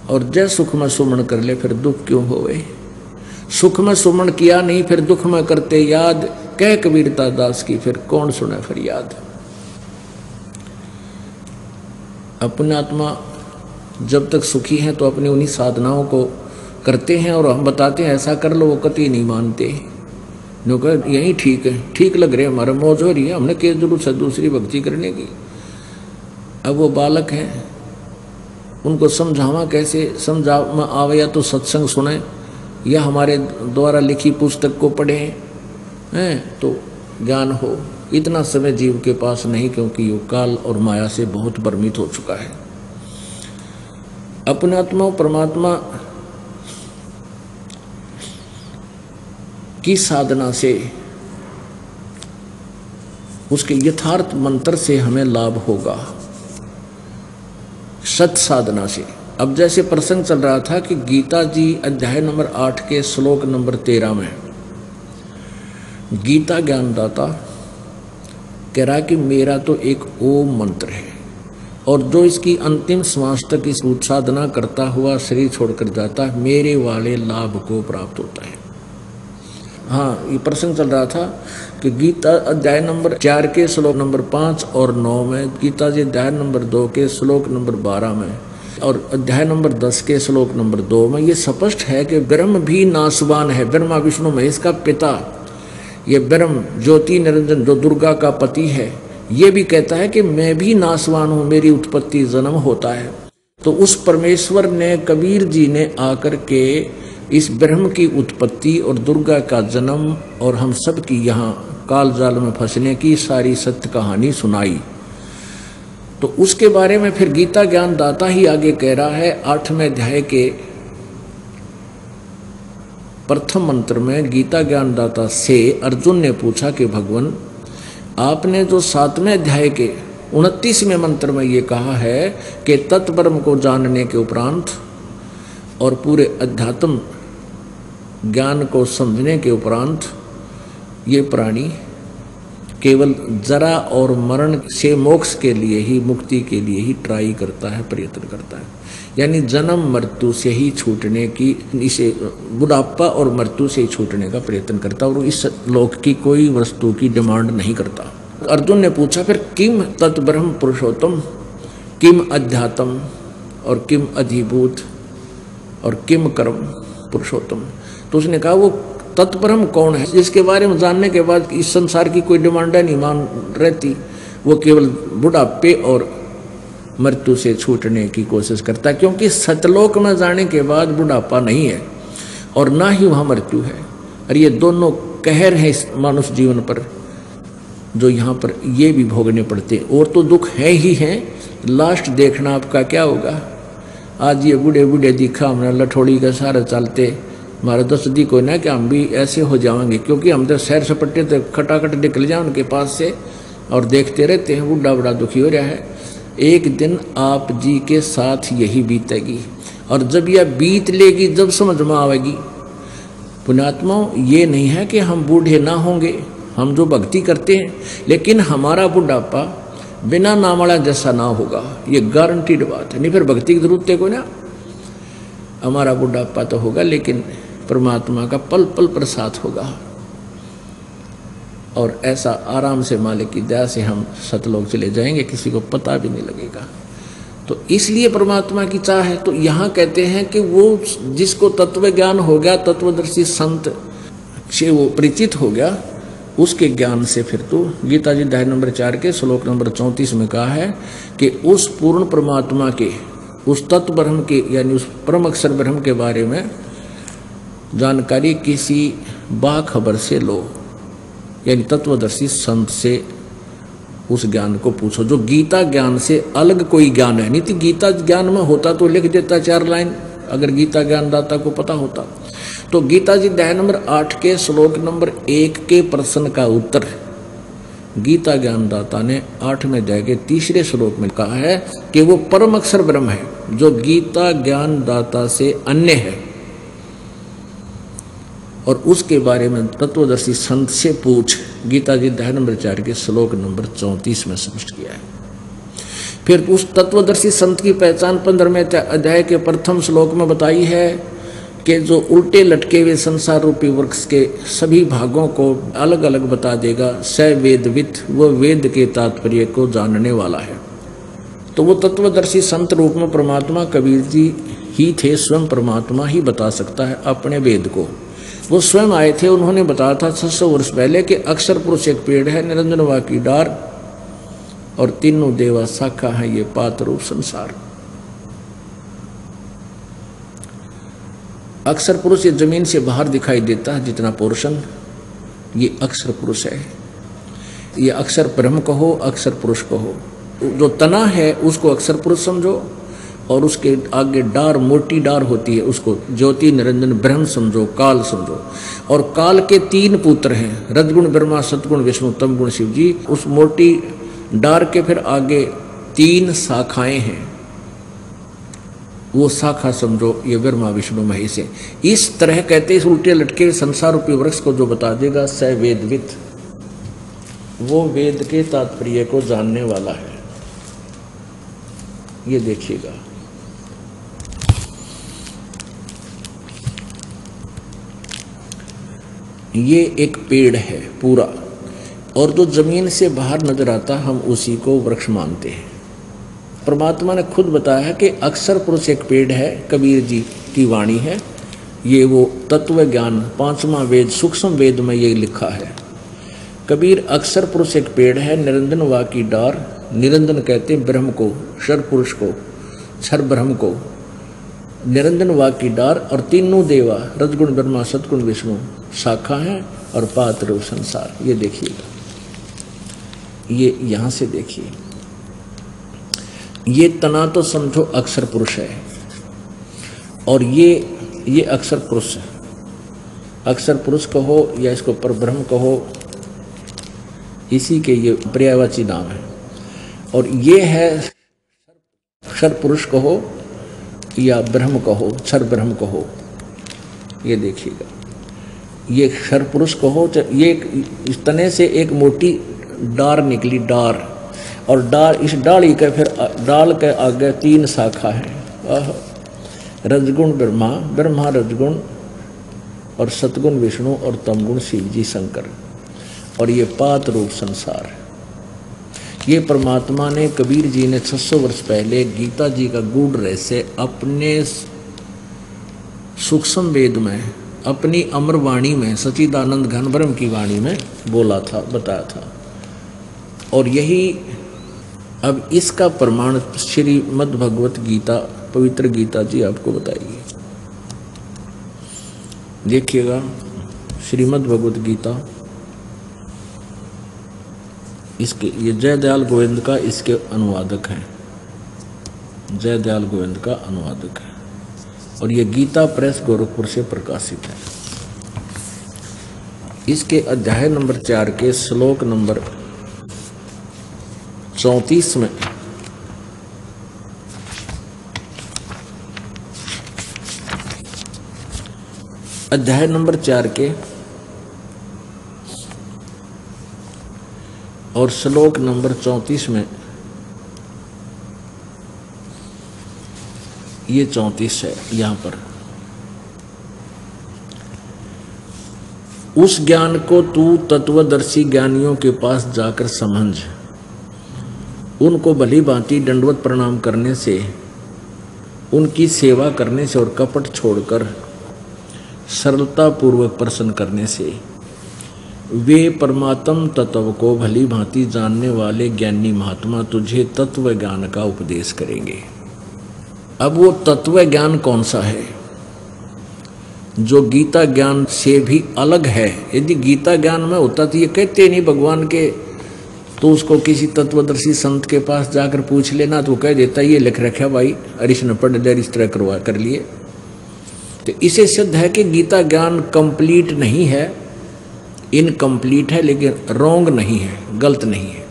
और जय सुख में सुमन कर ले फिर दुख क्यों होवे। सुख में सुमन किया नहीं फिर दुख में करते याद, कह कबीरता दास की फिर कौन सुने फरियाद। अपने आत्मा जब तक सुखी हैं तो अपनी उन्हीं साधनाओं को करते हैं, और हम बताते हैं ऐसा कर लो, वो कतई नहीं मानते। यही ठीक है, ठीक लग रहे हमारा, मौज हो रही है, हमने क्या जरूरत है दूसरी भक्ति करने की। अब वो बालक हैं, उनको समझावा कैसे, समझा में आवे या तो सत्संग सुने या हमारे द्वारा लिखी पुस्तक को पढ़े हैं तो ज्ञान हो। इतना समय जीव के पास नहीं, क्योंकि योग काल और माया से बहुत भ्रमित हो चुका है। अपने आत्मा परमात्मा की साधना से, उसके यथार्थ मंत्र से हमें लाभ होगा, सत साधना से। अब जैसे प्रसंग चल रहा था कि गीता जी अध्याय नंबर 8 के श्लोक नंबर 13 में गीता ज्ञानदाता कह रहा कि मेरा तो एक ओम मंत्र है, और जो इसकी अंतिम श्वास तक इस साधना करता हुआ शरीर छोड़कर जाता है, मेरे वाले लाभ को प्राप्त होता है। हाँ, ये प्रसंग चल रहा था कि गीता अध्याय नंबर 4 के श्लोक नंबर 5 और 9 में, गीता जी अध्याय नंबर 2 के श्लोक नंबर 12 में, और अध्याय नंबर 10 के श्लोक नंबर 2 में ये स्पष्ट है कि ब्रह्म भी नाशवान है। ब्रह्मा विष्णु महेश का पिता, ये ब्रह्म ज्योति निरंजन जो दुर्गा का पति है, ये भी कहता है कि मैं भी नाशवान हूँ, मेरी उत्पत्ति जन्म होता है। तो उस परमेश्वर ने, कबीर जी ने आकर के इस ब्रह्म की उत्पत्ति और दुर्गा का जन्म और हम सब की यहाँ काल जाल में फंसने की सारी सत्य कहानी सुनाई। तो उसके बारे में फिर गीता ज्ञान दाता ही आगे कह रहा है 8वें अध्याय के प्रथम मंत्र में। गीता ज्ञान दाता से अर्जुन ने पूछा कि भगवान, आपने जो 7वें अध्याय के 29वें मंत्र में ये कहा है कि तत्ब्रह्म को जानने के उपरांत और पूरे अध्यात्म ज्ञान को समझने के उपरांत ये प्राणी केवल जरा और मरण से मोक्ष के लिए ही, मुक्ति के लिए ही ट्राई करता है, प्रयत्न करता है, यानी जन्म मृत्यु से ही छूटने की, इसे बुढ़ापा और मृत्यु से ही छूटने का प्रयत्न करता है, और इस लोक की कोई वस्तु की डिमांड नहीं करता। अर्जुन ने पूछा फिर किम तत्ब्रह्म पुरुषोत्तम, किम अध्यात्म और किम अधिभूत और किम कर्म पुरुषोत्तम। तो उसने कहा वो तत्ब्रह्म कौन है जिसके बारे में जानने के बाद इस संसार की कोई डिमांड नहीं मान रहती, वो केवल बुढ़ापे और मृत्यु से छूटने की कोशिश करता है, क्योंकि सतलोक में जाने के बाद बुढ़ापा नहीं है और ना ही वहाँ मृत्यु है। और ये दोनों कहर हैं इस मानुष जीवन पर जो यहाँ पर ये भी भोगने पड़ते हैं, और तो दुख है ही हैं। लास्ट देखना आपका क्या होगा। आज ये बूढ़े बूढ़े दिखा हमने लठोड़ी का सारा चलते, हमारा दस दी को ना कि हम भी ऐसे हो जाएंगे, क्योंकि हम तो सैर सपट्टे तो खटाखट निकल जाए उनके पास से और देखते रहते हैं बूढ़ा बड़ा दुखी हो रहा है। एक दिन आप जी के साथ यही बीतेगी, और जब यह बीत लेगी जब समझ में आवेगी। पुण्यात्माओं, ये नहीं है कि हम बूढ़े ना होंगे, हम जो भक्ति करते हैं, लेकिन हमारा बुढ़ापा बिना नामवाला जैसा ना होगा, ये गारंटीड बात है। नहीं फिर भक्ति की जरूरत है कोई ना। हमारा बुढ़ापा तो होगा लेकिन परमात्मा का पल पल प्रसाद होगा, और ऐसा आराम से मालिक की दया से हम सतलोक चले जाएंगे, किसी को पता भी नहीं लगेगा। तो इसलिए परमात्मा की चाह है। तो यहाँ कहते हैं कि वो जिसको तत्व ज्ञान हो गया, तत्वदर्शी संत से वो परिचित हो गया, उसके ज्ञान से फिर तो गीता जी अध्याय नंबर 4 के श्लोक नंबर 34 में कहा है कि उस पूर्ण परमात्मा के, उस तत्व ब्रह्म के, यानी उस परम अक्षर ब्रह्म के बारे में जानकारी किसी बाखबर से लो, यानी तत्वदर्शी संत से उस ज्ञान को पूछो, जो गीता ज्ञान से अलग कोई ज्ञान है। नहीं तो गीता ज्ञान में होता तो लिख देता 4 लाइन, अगर गीता ज्ञानदाता को पता होता। तो गीता जी अध्याय नंबर 8 के श्लोक नंबर 1 के प्रश्न का उत्तर गीता ज्ञानदाता ने 8वें अध्याय के 3रे श्लोक में कहा है कि वो परम अक्षर ब्रह्म है, जो गीता ज्ञानदाता से अन्य है, और उसके बारे में तत्वदर्शी संत से पूछ। गीता जी अध्याय नंबर 4 के श्लोक नंबर 34 में स्पष्ट किया है। फिर उस तत्वदर्शी संत की पहचान 15वें अध्याय के प्रथम श्लोक में बताई है कि जो उल्टे लटके हुए संसार रूपी वृक्ष के सभी भागों को अलग अलग बता देगा। स वेदवित, वो वेद के तात्पर्य को जानने वाला है। तो वो तत्वदर्शी संत रूप में परमात्मा कबीर जी ही थे, स्वयं परमात्मा ही बता सकता है अपने वेद को। वो स्वयं आए थे, उन्होंने बताया था 600 वर्ष पहले कि अक्षर पुरुष एक पेड़ है, निरंजन वा की डार, और तीनों देवा शाखा है, ये पात रूप संसार। अक्षर पुरुष ये जमीन से बाहर दिखाई देता है जितना पोर्शन, ये अक्षर पुरुष है। ये अक्षर ब्रह्म कहो, अक्षर पुरुष कहो। जो तना है उसको अक्षर पुरुष समझो, और उसके आगे डार, मोटी डार होती है, उसको ज्योति निरंजन ब्रह्म समझो, काल समझो। और काल के 3 पुत्र हैं, रजगुण ब्रह्मा, सतगुण विष्णु, तमगुण शिव जी। उस मोटी डार के फिर आगे 3 शाखाएं हैं, वो शाखा समझो, ये ब्रह्मा विष्णु महेश है। इस तरह कहते इस उल्टे लटके संसार रूपी वृक्ष को जो बता देगा, स वेदवित, वो वेद के तात्पर्य को जानने वाला है। ये देखिएगा, ये एक पेड़ है पूरा, और जो जमीन से बाहर नजर आता हम उसी को वृक्ष मानते हैं। परमात्मा ने खुद बताया है कि अक्षर पुरुष एक पेड़ है, कबीर जी की वाणी है। ये वो तत्व ज्ञान 5वां वेद सूक्ष्म वेद में ये लिखा है। कबीर अक्षर पुरुष एक पेड़ है, निरंजन वा की डार। निरंजन कहते ब्रह्म को, क्षर पुरुष को, क्षर ब्रह्म को, निरंजन वा की डार, और तीनों देवा रजगुण ब्रह्मा सतगुण विष्णु शाखा है, और पात रूप संसार। ये देखिएगा, ये यहां से देखिए, ये तना तो समझो अक्षर पुरुष है, और ये अक्षर पुरुष है। अक्षर पुरुष कहो या इसको परब्रह्म कहो, इसी के ये पर्यायवाची नाम है। और ये है अक्षर पुरुष कहो या ब्रह्म कहो, क्षर ब्रह्म कहो। ये देखिएगा, ये क्षर पुरुष कहो, ये इस तने से एक मोटी डार निकली, डार, और डाल, इस डाली के फिर डाल के आगे 3 शाखा है, रजगुण ब्रह्मा, ब्रह्मा रजगुण, और सतगुण विष्णु, और तमगुण शिव जी शंकर, और ये पात रूप संसार। ये परमात्मा ने, कबीर जी ने 600 वर्ष पहले गीता जी का गूढ़ रहस्य अपने सूक्ष्म वेद में, अपनी अमर वाणी में, सच्चिदानंद घन ब्रह्म की वाणी में बोला था, बताया था। और यही अब इसका प्रमाण श्रीमद् भगवत गीता, पवित्र गीता जी आपको बताइए। देखिएगा, श्रीमद् भगवत गीता, इसके ये जयदयाल गोविंद का इसके अनुवादक हैं, जयदयाल गोविंद का अनुवादक है, और ये गीता प्रेस गोरखपुर से प्रकाशित है। इसके अध्याय नंबर 4 के श्लोक नंबर 34 में अध्याय नंबर 4 के और श्लोक नंबर 34 में, ये 34 है यहां पर, उस ज्ञान को तू तत्वदर्शी ज्ञानियों के पास जाकर समझ, उनको भली भांति दंडवत प्रणाम करने से, उनकी सेवा करने से और कपट छोड़कर सरलता पूर्वक प्रसन्न करने से वे परमात्म तत्व को भली भांति जानने वाले ज्ञानी महात्मा तुझे तत्व ज्ञान का उपदेश करेंगे। अब वो तत्व ज्ञान कौन सा है जो गीता ज्ञान से भी अलग है? यदि गीता ज्ञान में होता तो ये कहते नहीं भगवान के, तो उसको किसी तत्वदर्शी संत के पास जाकर पूछ लेना तो वो कह देता ये लिख रखा भाई, अरिश ने पढ़ लिया, इस तरह करवा कर लिए। तो इसे सिद्ध है कि गीता ज्ञान कंप्लीट नहीं है, इनकम्प्लीट है, लेकिन रॉन्ग नहीं है, गलत नहीं है।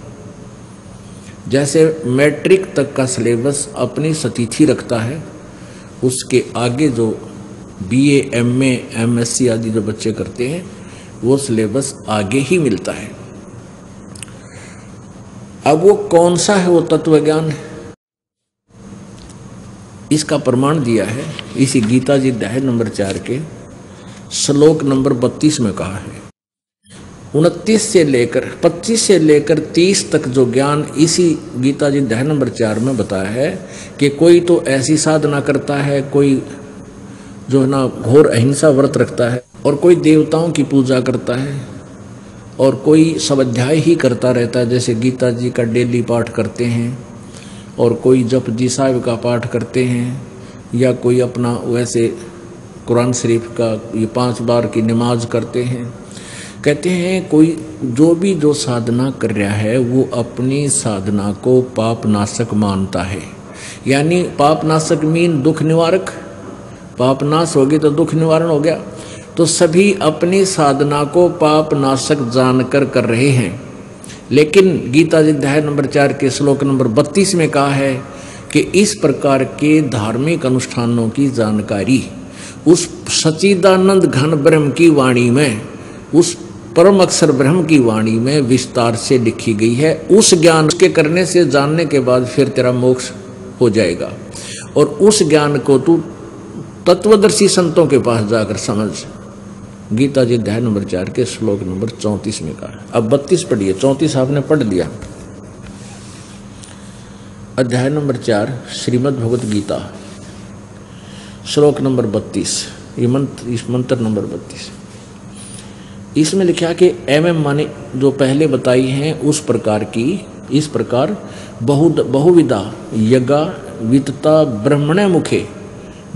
जैसे मैट्रिक तक का सिलेबस अपनी सतिथि रखता है, उसके आगे जो बीए, एमए, एमएससी आदि जो बच्चे करते हैं वो सिलेबस आगे ही मिलता है। अब वो कौन सा है वो तत्व ज्ञान, इसका प्रमाण दिया है इसी गीता जी अध्याय नंबर 4 के श्लोक नंबर 32 में कहा है। 29 से लेकर 25 से लेकर 30 तक जो ज्ञान इसी गीता जी अध्याय नंबर 4 में बताया है कि कोई तो ऐसी साधना करता है, कोई जो है ना घोर अहिंसा व्रत रखता है, और कोई देवताओं की पूजा करता है, और कोई स्वाध्याय ही करता रहता है, जैसे गीता जी का डेली पाठ करते हैं, और कोई जप जी साहिब का पाठ करते हैं, या कोई अपना वैसे कुरान शरीफ का ये 5 बार की नमाज करते हैं। कहते हैं कोई जो साधना कर रहा है वो अपनी साधना को पाप नाशक मानता है, यानी पाप नाशक मीन दुख निवारक, पाप नाश हो गया तो दुख निवारण हो गया। तो सभी अपनी साधना को पाप नाशक जानकर कर रहे हैं, लेकिन गीता जी अध्याय नंबर 4 के श्लोक नंबर 32 में कहा है कि इस प्रकार के धार्मिक अनुष्ठानों की जानकारी उस सच्चिदानंद घन ब्रह्म की वाणी में, उस परम अक्षर ब्रह्म की वाणी में विस्तार से लिखी गई है। उस ज्ञान के करने से, जानने के बाद फिर तेरा मोक्ष हो जाएगा, और उस ज्ञान को तू तत्वदर्शी संतों के पास जाकर समझ। गीता जी अध्याय नंबर 4 के श्लोक नंबर 34 में कहा। अब 32 पढ़िए, 34 आपने पढ़ लिया। अध्याय नंबर 4 श्रीमद् भगवत गीता श्लोक नंबर 32, इस मंत्र नंबर 32, इसमें लिखा कि एवं माने जो पहले बताई हैं उस प्रकार की, इस प्रकार बहुविधा यज्ञा वितता ब्रह्मणे मुखे,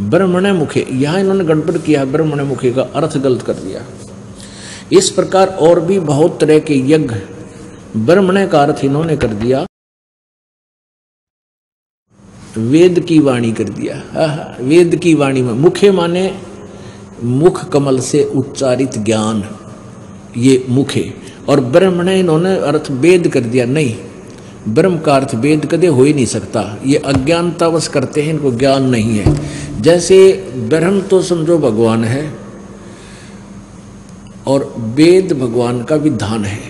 ब्रह्मणे मुखे, यहां इन्होंने गड़बड़ किया, ब्रह्मणे मुखे का अर्थ गलत कर दिया। इस प्रकार और भी बहुत तरह के यज्ञ, ब्रह्मणे का अर्थ इन्होंने कर दिया वेद की वाणी कर दिया। वेद की वाणी में मुखे माने मुख कमल से उच्चारित ज्ञान, ये मुखे, और ब्रह्मणे इन्होंने अर्थ वेद कर दिया। नहीं, ब्रह्म का अर्थ वेद कदे हो ही नहीं सकता, ये अज्ञानतावश करते हैं, इनको ज्ञान नहीं है। जैसे ब्रह्म तो समझो भगवान है, और वेद भगवान का विधान है,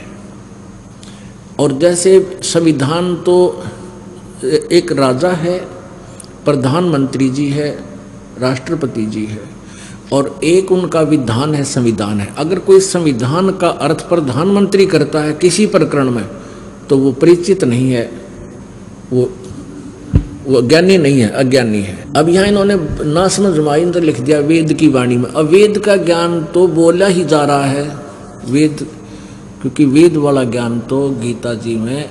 और जैसे संविधान तो एक राजा है, प्रधानमंत्री जी है, राष्ट्रपति जी है, और एक उनका विधान है, संविधान है। अगर कोई संविधान का अर्थ प्रधानमंत्री करता है किसी प्रकरण में तो वो परिचित नहीं है, वो ज्ञानी नहीं है, अज्ञानी है। अब यहाँ इन्होंने ना समझ माई तो लिख दिया वेद की वाणी में। अब वेद का ज्ञान तो बोला ही जा रहा है, वेद, क्योंकि वेद वाला ज्ञान तो गीता जी में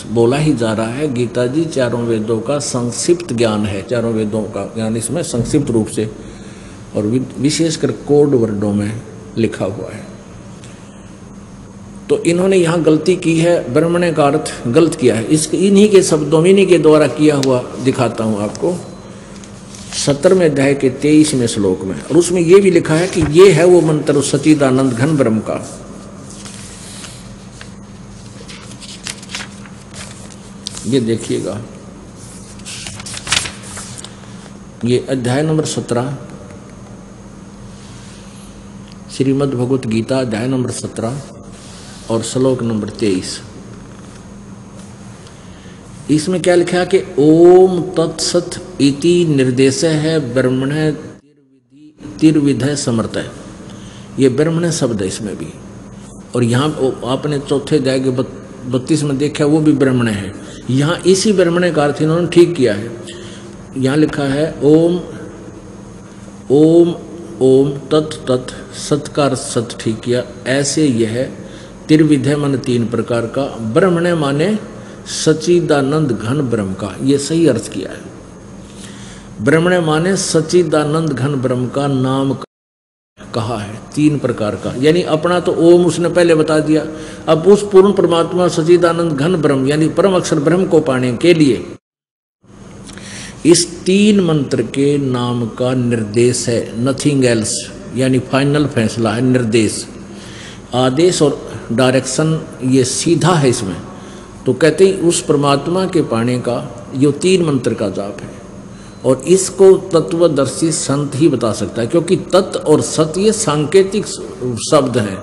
बोला ही जा रहा है। गीता जी चारों वेदों का संक्षिप्त ज्ञान है, चारों वेदों का ज्ञान इसमें संक्षिप्त रूप से और विशेषकर कोड वर्डों में लिखा हुआ है। तो इन्होंने यहाँ गलती की है, ब्रह्मणे का अर्थ गलत किया है। इन्हीं के शब्दों में, इन्हीं के द्वारा किया हुआ दिखाता हूँ आपको 17वें अध्याय के 23वें श्लोक में, और उसमें ये भी लिखा है कि ये है वो मंत्र सच्चिदानंद घन ब्रह्म का। ये देखिएगा, ये अध्याय नंबर 17 श्रीमद् भगवत गीता अध्याय नंबर 17 और श्लोक नंबर 23। इसमें क्या लिखा कि ओम तत्सत इति निर्देश है ब्रह्मण तिर्विधय समर्थ है। ये ब्रह्मण शब्द है इसमें भी, और यहाँ आपने चौथे अध्याय के 32 में देखा वो भी ब्रह्मण है। यहाँ इसी ब्रह्मण का अर्थ इन्होंने ठीक किया है। यहाँ लिखा है ओम ओम ओम तत् तत्, सत्कार सत ठीक किया। ऐसे यह तिर्विधय मन 3 प्रकार का, ब्रह्मण माने सच्चिदानंद घन ब्रह्म का, ये सही अर्थ किया है। ब्रह्मण माने सच्चिदानंद घन ब्रह्म का नाम कहा है 3 प्रकार का, यानी अपना तो ओम उसने पहले बता दिया। अब उस पूर्ण परमात्मा सच्चिदानंद घन ब्रह्म यानी परम अक्षर ब्रह्म को पाने के लिए इस 3 मंत्र के नाम का निर्देश है, नथिंग एल्स, यानी फाइनल फैसला है, निर्देश, आदेश और डायरेक्शन ये सीधा है इसमें। तो कहते हैं उस परमात्मा के पाने का ये 3 मंत्र का जाप है, और इसको तत्वदर्शी संत ही बता सकता है, क्योंकि तत् और सत ये सांकेतिक शब्द हैं।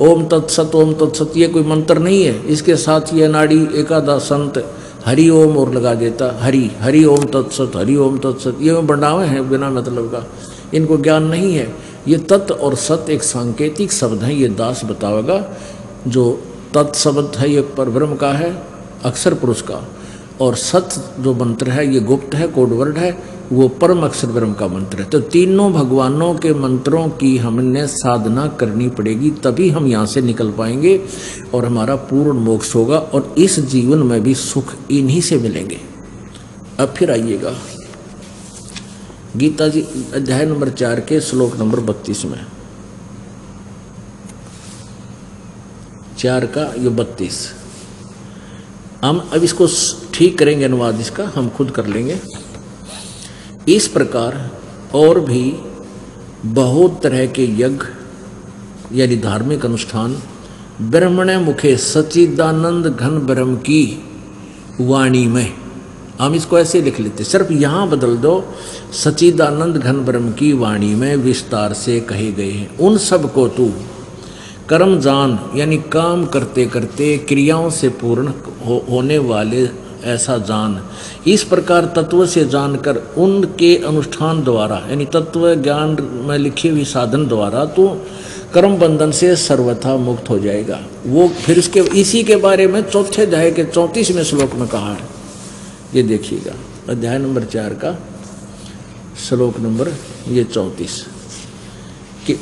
ओम तत्सत ये कोई मंत्र नहीं है। इसके साथ ये नाड़ी एकादा संत हरि ओम और लगा देता, हरि ओम तत्सत, हरि ओम तत्सत, ये बढ़ावे हैं बिना मतलब का, इनको ज्ञान नहीं है। ये तत् और सत एक सांकेतिक शब्द है, ये दास बतावेगा। जो तत् शब्द है ये पर ब्रह्म का है, अक्षर पुरुष का, और सत जो मंत्र है ये गुप्त है, कोड वर्ड है, वो परम अक्षर ब्रह्म का मंत्र है। तो तीनों भगवानों के मंत्रों की हमने साधना करनी पड़ेगी, तभी हम यहाँ से निकल पाएंगे और हमारा पूर्ण मोक्ष होगा, और इस जीवन में भी सुख इन्हीं से मिलेंगे। अब फिर आइएगा गीता जी अध्याय नंबर 4 के श्लोक नंबर 32 में, 4 का ये 32। हम अब इसको ठीक करेंगे, अनुवाद इसका हम खुद कर लेंगे। इस प्रकार और भी बहुत तरह के यज्ञ यानी धार्मिक अनुष्ठान ब्रह्मण मुखे सच्चिदानंद घन ब्रह्म की वाणी में, हम इसको ऐसे लिख लेते, सिर्फ यहाँ बदल दो, सच्चिदानंद घन ब्रह्म की वाणी में विस्तार से कहे गए हैं। उन सब को तू कर्म जान, यानी काम करते करते क्रियाओं से पूर्ण होने वाले ऐसा जान। इस प्रकार तत्व से जानकर उनके अनुष्ठान द्वारा यानी तत्व ज्ञान में लिखी हुई साधन द्वारा तो कर्म बंधन से सर्वथा मुक्त हो जाएगा। वो फिर इसके इसी के बारे में चौथे अध्याय के 34वें श्लोक में कहा है। ये देखिएगा अध्याय नंबर 4 का श्लोक नंबर ये 34 कि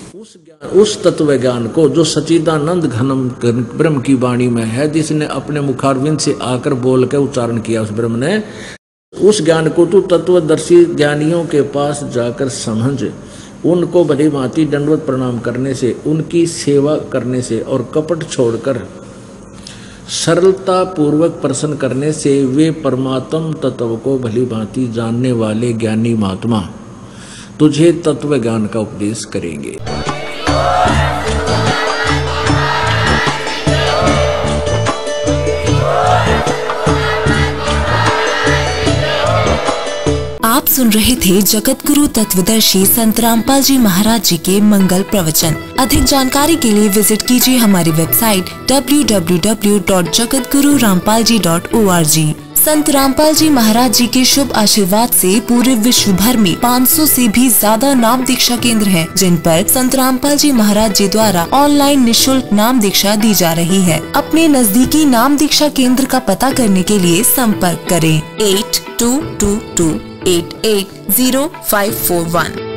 उस तत्व ज्ञान को जो सच्चिदानंद घनम ब्रह्म की वाणी में है, जिसने अपने मुखारविंद से आकर बोल के उच्चारण किया उस ब्रह्म ने, उस ज्ञान को तू तत्वदर्शी ज्ञानियों के पास जाकर समझ, उनको भली भांति दंडवत प्रणाम करने से, उनकी सेवा करने से और कपट छोड़कर सरलता पूर्वक प्रसन्न करने से वे परमात्म तत्व को भली भांति जानने वाले ज्ञानी महात्मा तुझे तत्व ज्ञान का उपदेश करेंगे। आप सुन रहे थे जगत गुरु तत्वदर्शी संत रामपाल जी महाराज जी के मंगल प्रवचन। अधिक जानकारी के लिए विजिट कीजिए हमारी वेबसाइट www.jagatgururampalji.org। संत रामपाल जी महाराज जी के शुभ आशीर्वाद से पूरे विश्व भर में 500 से भी ज्यादा नाम दीक्षा केंद्र हैं, जिन पर संत रामपाल जी महाराज जी द्वारा ऑनलाइन निशुल्क नाम दीक्षा दी जा रही है। अपने नजदीकी नाम दीक्षा केंद्र का पता करने के लिए संपर्क करें 8222880541।